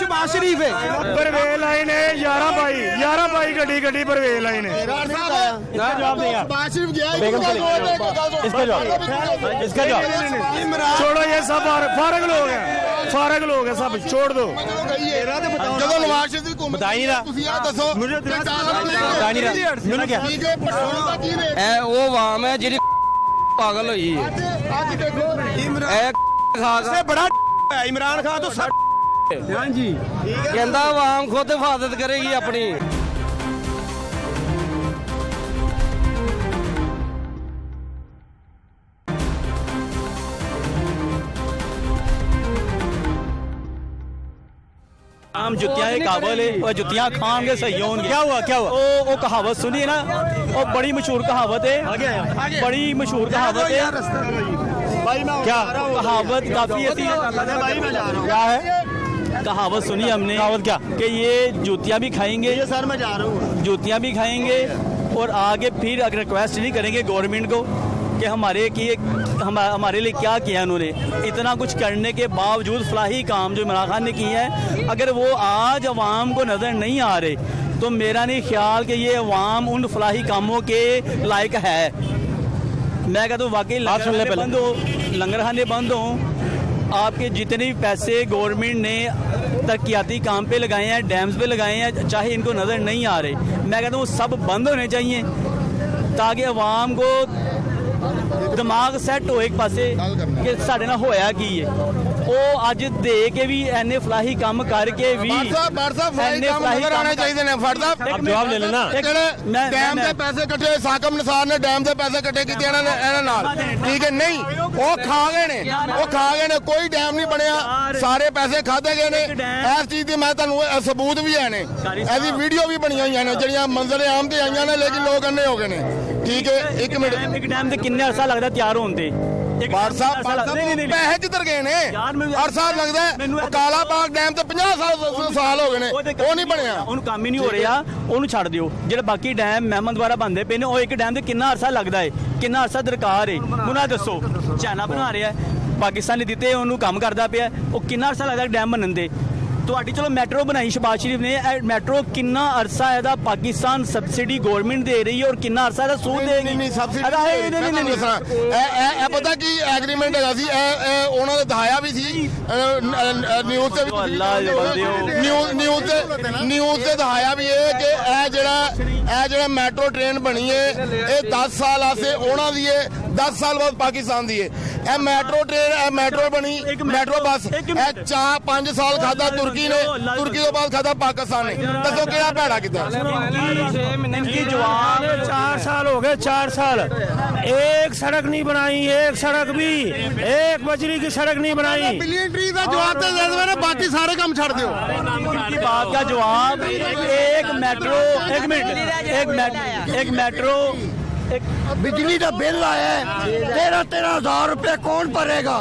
शबाज शरीफ है परवेज लाई ने 11 बाई गड्डी परवेज लाई ने इसका जवाब छोड़ो ये सब फारग लोग हैं सब छोड़ दो ਜਦੋਂ ਨਵਾਜ਼ ਸ਼ਰੀਫ ਦੀ ਹੁਕੂਮਤ बता ही रहा ਤੁਸੀਂ ਆ ਦੱਸੋ बता नहीं रहा मैंने क्या ਇਹ ਉਹ ਆਵਾਮ ਹੈ ਜਿਹੜੀ ਪਾਗਲ ਹੋਈ ਹੈ ਅੱਜ ਦੇਖੋ ਇਹ बड़ा है इमरान खान तो हाँ जी ਕਹਿੰਦਾ ਆਵਾਮ ਖੁਦ ਹਿਫਾਜ਼ਤ ਕਰੇਗੀ ਆਪਣੀ हम जुतियां काबल है और जुतियां खाएंगे सही होंगे क्या हुआ वो कहावत सुनी ना वो बड़ी मशहूर कहावत है बड़ी मशहूर कहावत है क्या कहावत काफी ऐसी क्या है कहावत सुनी हमने कहावत क्या कि ये जूतियां भी खाएंगे सर मैं जा रहा हूँ जूतियां भी खाएंगे और आगे फिर अगर रिक्वेस्ट नहीं करेंगे गवर्नमेंट को कि हमारे लिए क्या किया उन्होंने इतना कुछ करने के बावजूद फलाही काम जो इमरान खान ने किए हैं अगर वो आज अवाम को नज़र नहीं आ रहे तो मेरा नहीं ख्याल कि ये अवाम उन फलाही कामों के लायक है मैं कहता हूँ वाकई लंगर खाने बंद हो आपके जितने भी पैसे गवर्नमेंट ने तरक्याती काम पे लगाए हैं डैम्स पे लगाए हैं चाहे इनको नज़र नहीं आ रहे मैं कहता हूँ सब बंद होने चाहिए ताकि अवाम को ਦਿਮਾਗ ਸੈੱਟ ਹੋਏ ਇੱਕ ਪਾਸੇ ਕਿ ਸਾਡੇ ਨਾਲ ਹੋਇਆ ਕੀ ਹੈ। ਉਹ ਅੱਜ ਦੇ ਕੇ ਵੀ ਐਨੇ ਫਲਾਹੀ ਕੰਮ ਕਰਕੇ ਵੀ ਬਾੜ ਸਾਹਿਬ ਫਲਾਹੀ ਕੰਮ ਨਜ਼ਰ ਆਉਣੇ ਚਾਹੀਦੇ ਨੇ। ਫੜ ਸਾਹਿਬ आप जवाब ले लेना। ਜਿਹੜੇ ਡੈਮ ਦੇ ਪੈਸੇ ਇਕੱਠੇ ਸਾਕਮ ਨਿਸਾਰ ਨੇ ਡੈਮ ਦੇ ਪੈਸੇ ਇਕੱਠੇ ਕੀਤੇ ਇਹਨਾਂ ਨਾਲ, ਠੀਕ ਹੈ? ਨਹੀਂ, ਉਹ ਖਾ ਗਏ ਨੇ, ਕੋਈ ਡੈਮ ਨਹੀਂ ਬਣਿਆ, ਸਾਰੇ ਪੈਸੇ ਖਾਦੇ ਗਏ ਨੇ। ਇਸ ਚੀਜ਼ ਦੀ ਮੈਂ ਤੁਹਾਨੂੰ ਸਬੂਤ ਵੀ ਹੈ ਨੇ, ਇਹਦੀ ਵੀਡੀਓ ਵੀ ਬਣੀਆਂ ਹੋਈਆਂ ਨੇ ਜਿਹੜੀਆਂ ਮੰਜ਼ਰ ਆਮ ਤੇ ਆਈਆਂ ਨੇ, ਲੇਕਿਨ ਲੋਕ ਅੰਨੇ ਹੋ ਗਏ ਨੇ। ਠੀਕ ਹੈ, ਇੱਕ ਮਿੰਟ, ਇੱਕ ਡੈਮ ਦੇ ਕਿੰਨੇ ਅਰਸਾ ਲੱਗਦਾ ਤਿਆਰ ਹੋਣ ਤੇ? ਬਾੜ ਸਾਹਿਬ ਪੈਸੇ ਕਿੱਧਰ ਗਏ ਨੇ? ਅਰਸਾ ਲੱਗਦਾ ਹੈ। ਕਾਲਾ ਬਾਗ ਡੈਮ ਤੇ 50 ਸਾਲ ਹੋ ਗਏ ਨੇ, ਉਹ ਨਹੀਂ ਬਣਿਆ, ਉਹਨੂੰ ਕੰਮ ਹੀ ਨਹੀਂ ਹੋ ਰਿਹਾ, ਉਹਨੂੰ ਛੱਡ ਦਿਓ। ਜਿਹੜੇ ਬਾਕੀ ਡੈਮ ਮਹਿਮਦ ਦੁਆਰਾ ਬਣਦੇ ਪਏ ਨੇ, ਉਹ ਇੱਕ ਡੈਮ ਤੇ ਕਿੰਨਾ ਅਰਸਾ ਲੱਗਦਾ ਹੈ, ਕਿੰਨਾ ਅਰਸਾ ਦਰਕਾਰ ਹੈ? ਉਹਨਾਂ ਦੱਸੋ। ਚਾਈਨਾ ਬਣਾ ਰਿਹਾ, ਪਾਕਿਸਤਾਨ ਨੇ ਦਿੱਤੇ, ਉਹਨੂੰ ਕੰਮ ਕਰਦਾ ਪਿਆ, ਉਹ ਕਿੰਨਾ ਅਰਸਾ ਲੱਗਦਾ ਡੈਮ ਬਣਨ ਦੇ? ਤੁਹਾਡੀ ਚਲੋ ਮੈਟਰੋ ਬਣਾਈ ਸ਼ਬਾਜ਼ ਸ਼ਰੀਫ ਨੇ, ਮੈਟਰੋ ਕਿੰਨਾ ਅਰਸਾ ਇਹਦਾ ਪਾਕਿਸਤਾਨ ਸਬਸਿਡੀ ਗਵਰਨਮੈਂਟ ਦੇ ਰਹੀ ਹੈ, ਔਰ ਕਿੰਨਾ ਅਰਸਾ ਇਹਦਾ ਸੂਦ ਦੇਗੀ? ਨਹੀਂ ਸਬਸਿਡੀ ਇਹ ਪਤਾ ਕੀ ਐਗਰੀਮੈਂਟ ਹੈਗਾ ਸੀ, ਇਹ ਉਹਨਾਂ ਨੇ ਦਿਖਾਇਆ ਵੀ ਸੀ ਨਿਊਜ਼ ਤੇ, ਨਿਊਜ਼ ਤੇ ਦਿਖਾਇਆ ਵੀ ਇਹ ਕਿ ਇਹ ਜਿਹੜਾ ਮੈਟਰੋ ਟ੍ਰੇਨ ਬਣੀ ਹੈ ਇਹ 10 ਸਾਲ ਆਸੇ ਉਹਨਾਂ ਦੀ ਹੈ, 10 ਸਾਲ ਬਾਅਦ ਪਾਕਿਸਤਾਨ ਦੀ ਹੈ। ਇਹ ਮੈਟਰੋ ਟ੍ਰੇਨ, ਇਹ ਮੈਟਰੋ ਬਣੀ, ਮੈਟਰੋ ਬੱਸ ਇਹ 4-5 ਸਾਲ ਖਾਦਾ ਤੁਰਕੀ ने, तुर्की के बाद खाता पाकिस्तान ने। दसो क्या भैड़ा कितना? इनकी जवाब 4 साल हो गए, 4 साल एक सड़क नहीं बनाई, एक सड़क भी, एक बजरी की सड़क नहीं बनाई। बिलियन ट्री का जवाब तो दे दो ना, बाकी सारे काम छड़ दो। इनकी बात का जवाब एक मेट्रो, एक मेट्रो, बिजली का बिल आया है 13,000 रुपये, कौन भरेगा?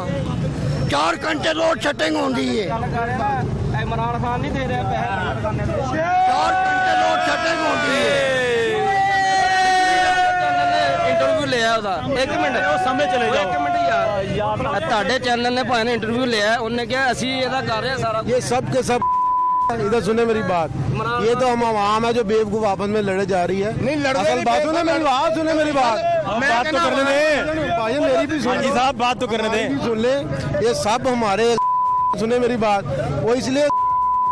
4 घंटे लोड शेडिंग होती है, इमरान खान नहीं दे रहे पैसे, 4 घंटे लोड शेडिंग होती है। इंटरव्यू लिया ਉਹਦਾ 1 ਮਿੰਟ ਸਾਹਮਣੇ ਚਲੇ ਜਾਓ। 1 ਮਿੰਟ ਯਾਰ, ਤੁਹਾਡੇ ਚੈਨਲ ਨੇ ਭਾਵੇਂ ਇੰਟਰਵਿਊ ਲਿਆ, ਉਹਨੇ ਕਿਹਾ ਅਸੀਂ ਇਹਦਾ ਕਰ ਰਹੇ ਸਾਰਾ। ये सब के सब इधर सुने मेरी बात, ये तो हम आवाम है जो बेवकूफ आपस में लड़े जा रही है। नहीं लड़ते, असल बात सुने मेरी बात, सुने मेरी बात, बात तो करने दे भाई, मेरी भी सुन जी साहब, बात तो करने दे, सुन ले। ये सब हमारे सुने मेरी बात, वो इसलिए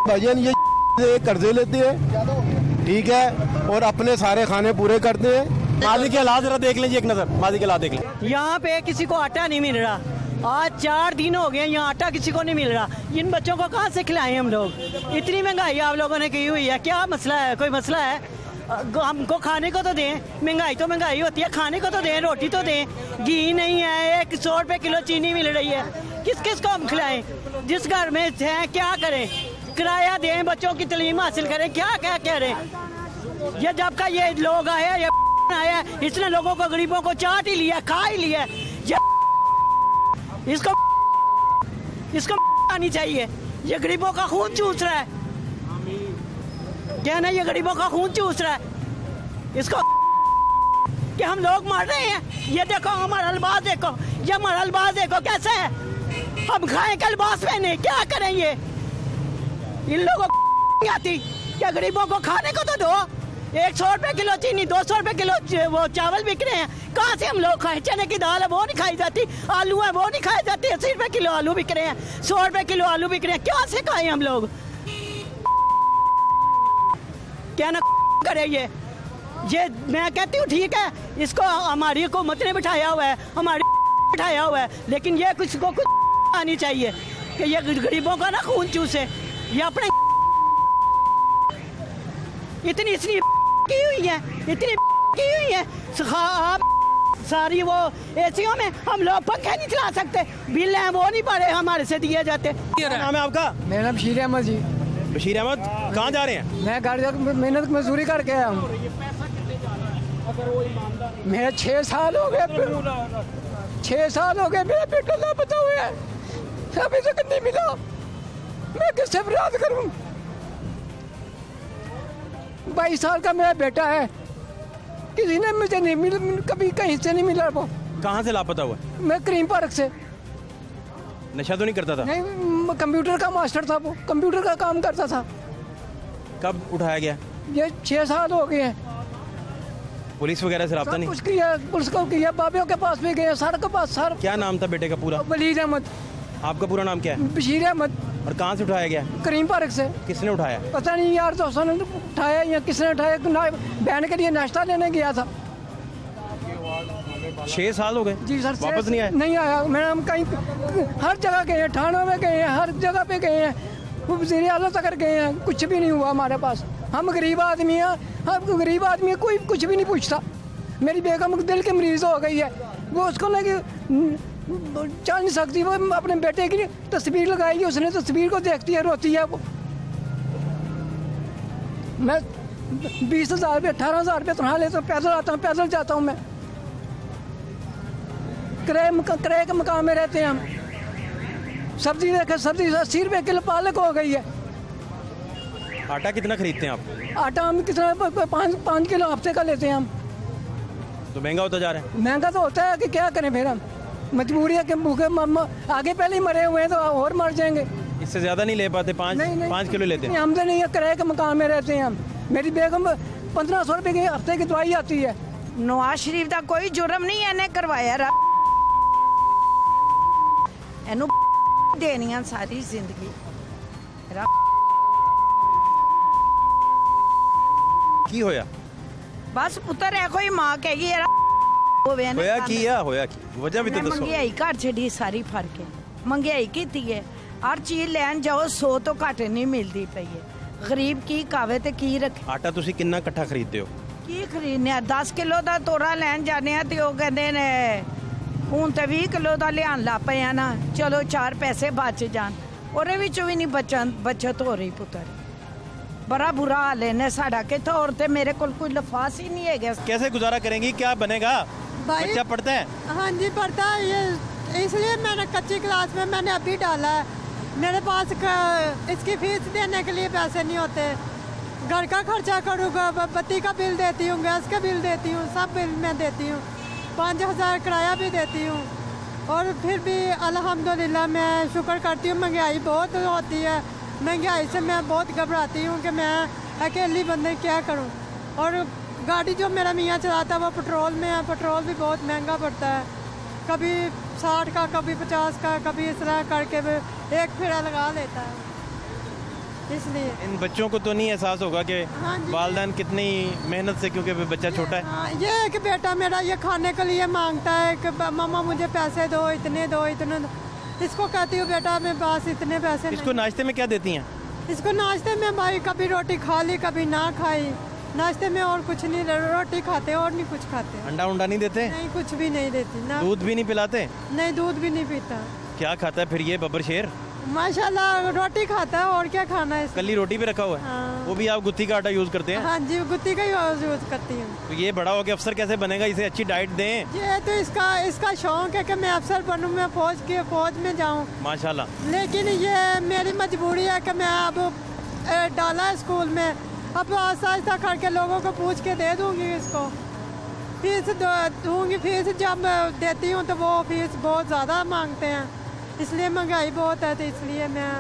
भाईजान ये कर्जे लेते हैं, ठीक है, और अपने सारे खाने पूरे करते हैं। माजी के हालात जरा देख लीजिए, एक नजर माजी के हालात देख लें। यहाँ पे किसी को आटा नहीं मिल रहा, आज 4 दिन हो गए यहाँ आटा किसी को नहीं मिल रहा। इन बच्चों को कहाँ से खिलाएं हम लोग? इतनी महंगाई आप लोगों ने की हुई है, क्या मसला है? कोई मसला है? हमको खाने को तो दें, महंगाई तो महंगाई होती है, खाने को तो दें, रोटी तो दें। घी नहीं है, 100 रुपये किलो चीनी मिल रही है, किस किस को हम खिलाएं? जिस घर में हैं क्या करें? किराया दें, बच्चों की तालीम हासिल करें, क्या क्या कह रहे हैं? ये जब का ये लोग आया, ये आया, इसने लोगों को, गरीबों को चाट ही लिया, खा ही लिया। ये इसको आनी चाहिए, ये गरीबों का खून चूस रहा है, क्या ना, ये गरीबों का खून चूस रहा है। इसको कि हम लोग मर रहे हैं, ये देखो हमारा लिबास देखो, ये हमारा लिबास देखो कैसा है, हम खाएं कल लिबास पहने, क्या करें? ये इन लोगों को नहीं आती, क्या गरीबों को खाने को तो दो। 100 रुपये किलो चीनी, 200 रुपये किलो वो चावल बिक रहे हैं, कहाँ से हम लोग खाएं? चने की दाल है वो नहीं खाई जाती, आलू है वो नहीं खाई जाती, 80 रुपये किलो आलू बिक रहे हैं, 100 रुपये किलो आलू बिक रहे हैं, क्या से खाएं हम लोग? क्या ना करे ये मैं कहती हूँ ठीक है, इसको हमारी हुकूमत ने बिठाया हुआ है, हमारी बिठाया हुआ है, लेकिन ये कुछ को कुछ आनी चाहिए कि ये गरीबों का ना खून चूसे। ये अपने इतनी की हुई है, इतनी की हुई है, सारी वो एसीओ में हम लोग पंखे नहीं चला सकते, बिल हैं वो नहीं पड़े हमारे से दिए जाते। नाम है आपका? मेरा नाम बशीर अहमद जी। बशीर अहमद, कहाँ जा रहे हैं? मैं घर जाकर मेहनत मजदूरी करके आया हूँ। मेरे 6 साल हो गए, 6 साल हो गए मेरा बेटा लापता हुआ है, अभी तक नहीं मिला, मैं किससे फरियाद करूँ? 22 साल का मेरा बेटा है, किसी ने मुझे नहीं मिला, कभी कहीं से नहीं मिला। वो कहाँ से लापता हुआ? मैं करीम पार्क से। नशा तो नहीं करता था? नहीं, कंप्यूटर का मास्टर था, वो कंप्यूटर का काम करता था। कब उठाया गया? ये 6 साल हो गए हैं। पुलिस वगैरह से राब्ता नहीं? कुछ किया, पुलिस को किया, बाबियों के पास भी गए, सर के पास। सर क्या नाम था बेटे का पूरा? वलीद अहमद। आपका पूरा नाम क्या है? बशीर अहमद। और कहाँ से उठाया गया? करीम पार्क से। किसने उठाया? पता नहीं यार, दोस्तों ने उठाया या किसने उठाया, बहन के लिए नाश्ता लेने गया था। 6 साल हो गए जी सर, वापस नहीं आए? नहीं आया। मैंने हम कहीं हर जगह गए हैं, थाना में गए हैं, हर जगह पे गए हैं, वो वज़ीर आला तक गए हैं, कुछ भी नहीं हुआ हमारे पास। हम गरीब आदमी हैं, हम गरीब आदमी हैं, कोई कुछ भी नहीं पूछता। मेरी बेगम दिल की मरीज हो गई है, वो उसको लगे चल नहीं सकती, वो अपने बेटे की तस्वीर लगाई है, उसने तस्वीर को देखती है, रोती है वो। मैं 20,000 रुपये 18,000 रुपये तनख्वाह लेता हूँ, पैदल आता हूँ, पैदल जाता हूँ मैं। किराए के मकान में रहते हैं हम। सब्जी देखे, सब्जी 80 रुपये किलो पालक हो गई है। आटा कितना खरीदते हैं आप? आटा हम कितना 5 किलो हफ्ते का लेते हैं हम। तो महंगा होता जा रहा है। महंगा तो होता है कि क्या करें फिर हम, मजबूरी है कि भूखे आगे पहले ही मरे हुए हैं तो और मर जाएंगे। इससे ज़्यादा नहीं ले पाते? 5 किलो लेते हैं? आमदनी नहीं है, किराए के मकान में रहते हैं हम। मेरी बेगम 1500 रुपये की हफ्ते की दवाई आती है। नवाज शरीफ का कोई जुर्म नहीं इन्हें करवाया, इनू देनियां सारी जिंदगी। की होया? बस पुत्र है कोई मां कहेगी होया की या होया की वजह भी तो दसो। महंगाई घर छड़ी सारी फर्क है, महंगाई की है, हर चीज लैन जाओ 100 तो घट नहीं मिलती पई है। गरीब की कावे ते की रखे। आटा तुसी कितना इकट्ठा खरीदते हो? की खरीदने 10 किलो का तोड़ा लैन जाने ते ओ कहंदे ने ਹੁਣ ਤੇ 20 ਕਿਲੋ ਦਾ ਲਿਆਣ ਲੱਗ ਪਏ ਆ ਨਾ, ਚਲੋ 4 ਪੈਸੇ ਬਚ ਜਾਣ, ਉਹਦੇ ਵਿੱਚੋਂ ਵੀ ਨਹੀਂ ਬਚਤ ਹੋ ਰਹੀ ਪੁੱਤਰ। बड़ा बुरा हाल है ने साड़ा के तो, और ते मेरे को कोई लफास ही नहीं है। कैसे गुजारा करेंगी, क्या बनेगा? बच्चा पढ़ता है? हाँ जी पढ़ता है, ये इसलिए मैंने कच्ची क्लास में मैंने अभी डाला है। मेरे पास इसकी फीस देने के लिए पैसे नहीं होते, घर का खर्चा करूँगा, बत्ती का बिल देती हूँ, गैस का बिल देती हूँ, सब बिल मैं देती हूँ, 5,000 किराया भी देती हूँ। और फिर भी अल्हम्दुलिल्लाह मैं शुक्र करती हूँ। महंगाई बहुत होती है, महंगाई से मैं बहुत घबराती हूँ कि मैं अकेली बंदे क्या करूँ। और गाड़ी जो मेरा मियाँ चलाता है वो पेट्रोल में है, पेट्रोल भी बहुत महंगा पड़ता है, कभी 60 का, कभी 50 का, कभी इस तरह करके एक फेरा लगा लेता है। इसलिए इन बच्चों को तो नहीं एहसास होगा कि वालिदैन कितनी मेहनत से, क्योंकि बच्चा छोटा है। हाँ, ये है कि बेटा मेरा ये खाने के लिए मांगता है कि मामा मुझे पैसे दो, इतने दो, इतने दो। इसको कहती हूँ बेटा मेरे पास इतने पैसे इसको नाश्ते में क्या देती हैं? इसको नाश्ते में भाई कभी रोटी खा ली, कभी ना खाई। नाश्ते में और कुछ नहीं, रोटी खाते और नहीं कुछ खाते। अंडा उंडा नहीं देते? नहीं, कुछ भी नहीं देती ना। दूध भी नहीं पिलाते? नहीं, दूध भी नहीं पीता। क्या खाता है फिर ये बब्बर शेर? माशाल्लाह रोटी खाता है, और क्या खाना है। कल्ली रोटी भी रखा हुआ है। हाँ। वो भी आप गुत्थी का आटा यूज करते हैं? हाँ जी, गुत्थी का यूज करती हूँ। तो ये बड़ा हो के अफसर कैसे बनेगा? इसे अच्छी डाइट दें। ये तो इसका शौक है कि मैं अफसर बनूँ, मैं फौज में जाऊँ। माशाल्लाह। लेकिन ये मेरी मजबूरी है कि मैं अब डाला है स्कूल में, अब आहिस्ता आहिस्ता करके लोगों को पूछ के दे दूँगी इसको। फीस दूँगी, फीस जब देती हूँ तो वो फीस बहुत ज़्यादा मांगते हैं, इसलिए महंगाई बहुत है। तो इसलिए मैं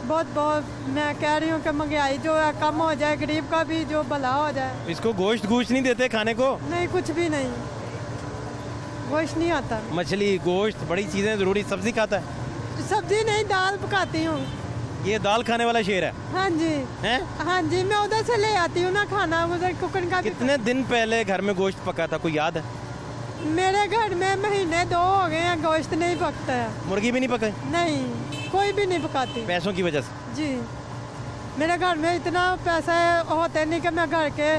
बहुत मैं कह रही हूँ कि महंगाई जो है कम हो जाए, गरीब का भी जो भला हो जाए। इसको गोश्त नहीं देते खाने को? नहीं, कुछ भी नहीं, गोश्त नहीं आता। मछली, गोश्त, बड़ी चीज़ें ज़रूरी। सब्जी खाता है? सब्जी नहीं, दाल पकाती हूँ। ये दाल खाने वाला शेर है? हाँ जी। हैं? हाँ जी, मैं उधर से ले आती हूँ ना खाना, उधर कुकिंग का। कितने दिन पहले घर में गोश्त पका था, कोई याद है? मेरे घर में महीने 2 हो गए हैं, गोश्त नहीं पकता है। मुर्गी भी नहीं पकाई? नहीं, कोई भी नहीं पकाती। पैसों की वजह से? जी, मेरे घर में इतना पैसा होता नहीं कि मैं घर के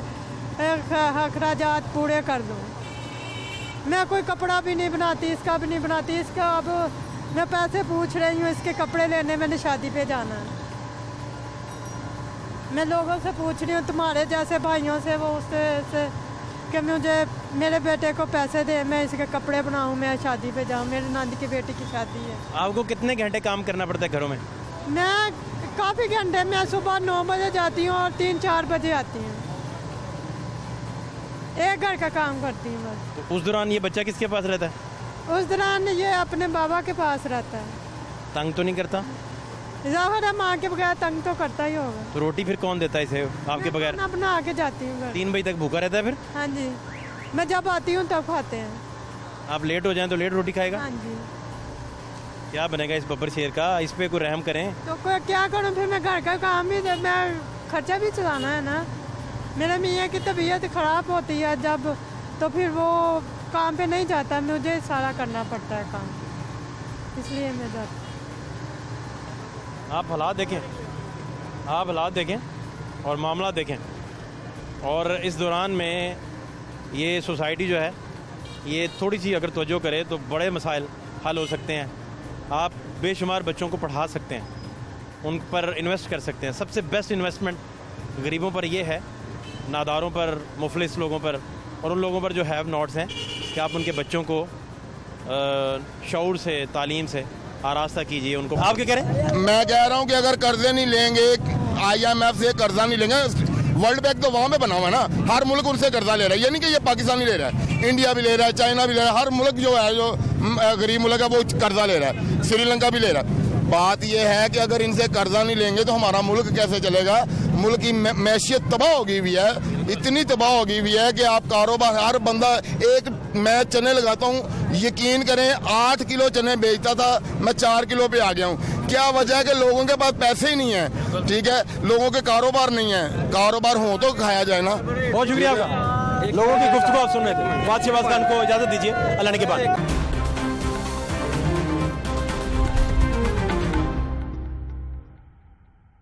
अखराजात पूरे कर दूँ। मैं कोई कपड़ा भी नहीं बनाती, इसका भी नहीं बनाती। इसका अब मैं पैसे पूछ रही हूँ, इसके कपड़े लेने मैंने शादी पे जाना है। मैं लोगों से पूछ रही हूँ, तुम्हारे जैसे भाइयों से, वो उससे कि मुझे मेरे बेटे को पैसे दे, मैं इसके कपड़े बनाऊँ, मैं शादी पे जाऊँ। मेरी नानी की बेटी की शादी है। आपको कितने घंटे काम करना पड़ता है घरों में? मैं काफ़ी घंटे, मैं सुबह 9 बजे जाती हूँ और 3-4 बजे आती हूँ। एक घर का काम करती हूँ बस। तो उस दौरान ये बच्चा किसके पास रहता है? उस दौरान ये अपने बाबा के पास रहता है। तंग तो नहीं करता? ज़ाहिर है, माँ के बगैर तंग तो करता ही होगा। तो रोटी फिर कौन देता है इसे आपके बगैर? मैं बना के जाती हूँ। 3 बजे तक भूखा रहता है फिर? हाँ जी, मैं जब आती हूँ तब खाते हैं। आप लेट हो जाएं तो लेट रोटी खाएगा? हाँ जी। क्या बनेगा इस बब्बर शेर का? इस पे कोई रहम करें। तो कोई क्या करूँ फिर? मैं घर का काम भी, मैं खर्चा भी चलाना है ना। मेरे मियाँ की तबीयत ख़राब होती है जब, तो फिर वो काम पे नहीं जाता, मुझे सारा करना पड़ता है काम, इसलिए मैं जाती। आप हालात देखें, आप हालात देखें और मामला देखें, और इस दौरान में ये सोसाइटी जो है ये थोड़ी सी अगर तवज्जो करे तो बड़े मसाइल हल हो सकते हैं। आप बेशुमार बच्चों को पढ़ा सकते हैं, उन पर इन्वेस्ट कर सकते हैं। सबसे बेस्ट इन्वेस्टमेंट गरीबों पर ये है, नादारों पर, मुफलिस लोगों पर और उन लोगों पर जो हैव नॉट्स हैं, कि आप उनके बच्चों को शऊर से, तालीम से आरास्ता कीजिए उनको। आप क्या कह रहे हैं? मैं कह रहा हूँ कि अगर कर्जे नहीं लेंगे, IMF से कर्जा नहीं लेंगे, वर्ल्ड बैंक तो वहाँ पे बना हुआ है ना, हर मुल्क उनसे कर्जा ले रहा है। ये नहीं कि ये पाकिस्तान ही ले रहा है, इंडिया भी ले रहा है, चाइना भी ले रहा है, हर मुल्क जो है, जो गरीब मुल्क है वो कर्जा ले रहा है, श्रीलंका भी ले रहा है। बात यह है कि अगर इनसे कर्जा नहीं लेंगे तो हमारा मुल्क कैसे चलेगा? मुल्क की मैशियत तबाह होगी हुई है, इतनी तबाह होगी हुई है कि आप कारोबार, हर बंदा, एक मैं चने लगाता हूँ, यकीन करें 8 किलो चने बेचता था, मैं 4 किलो पे आ गया हूँ। क्या वजह है? कि लोगों के पास पैसे ही नहीं है, ठीक है, लोगों के कारोबार नहीं है। कारोबार हो तो खाया जाए ना। बहुत शुक्रिया आपका। लोगों की गुफ्तगू आप सुन रहे थे। वाद शहबाज खान को इजाज़त दीजिए, अल्लाह ने के बाद।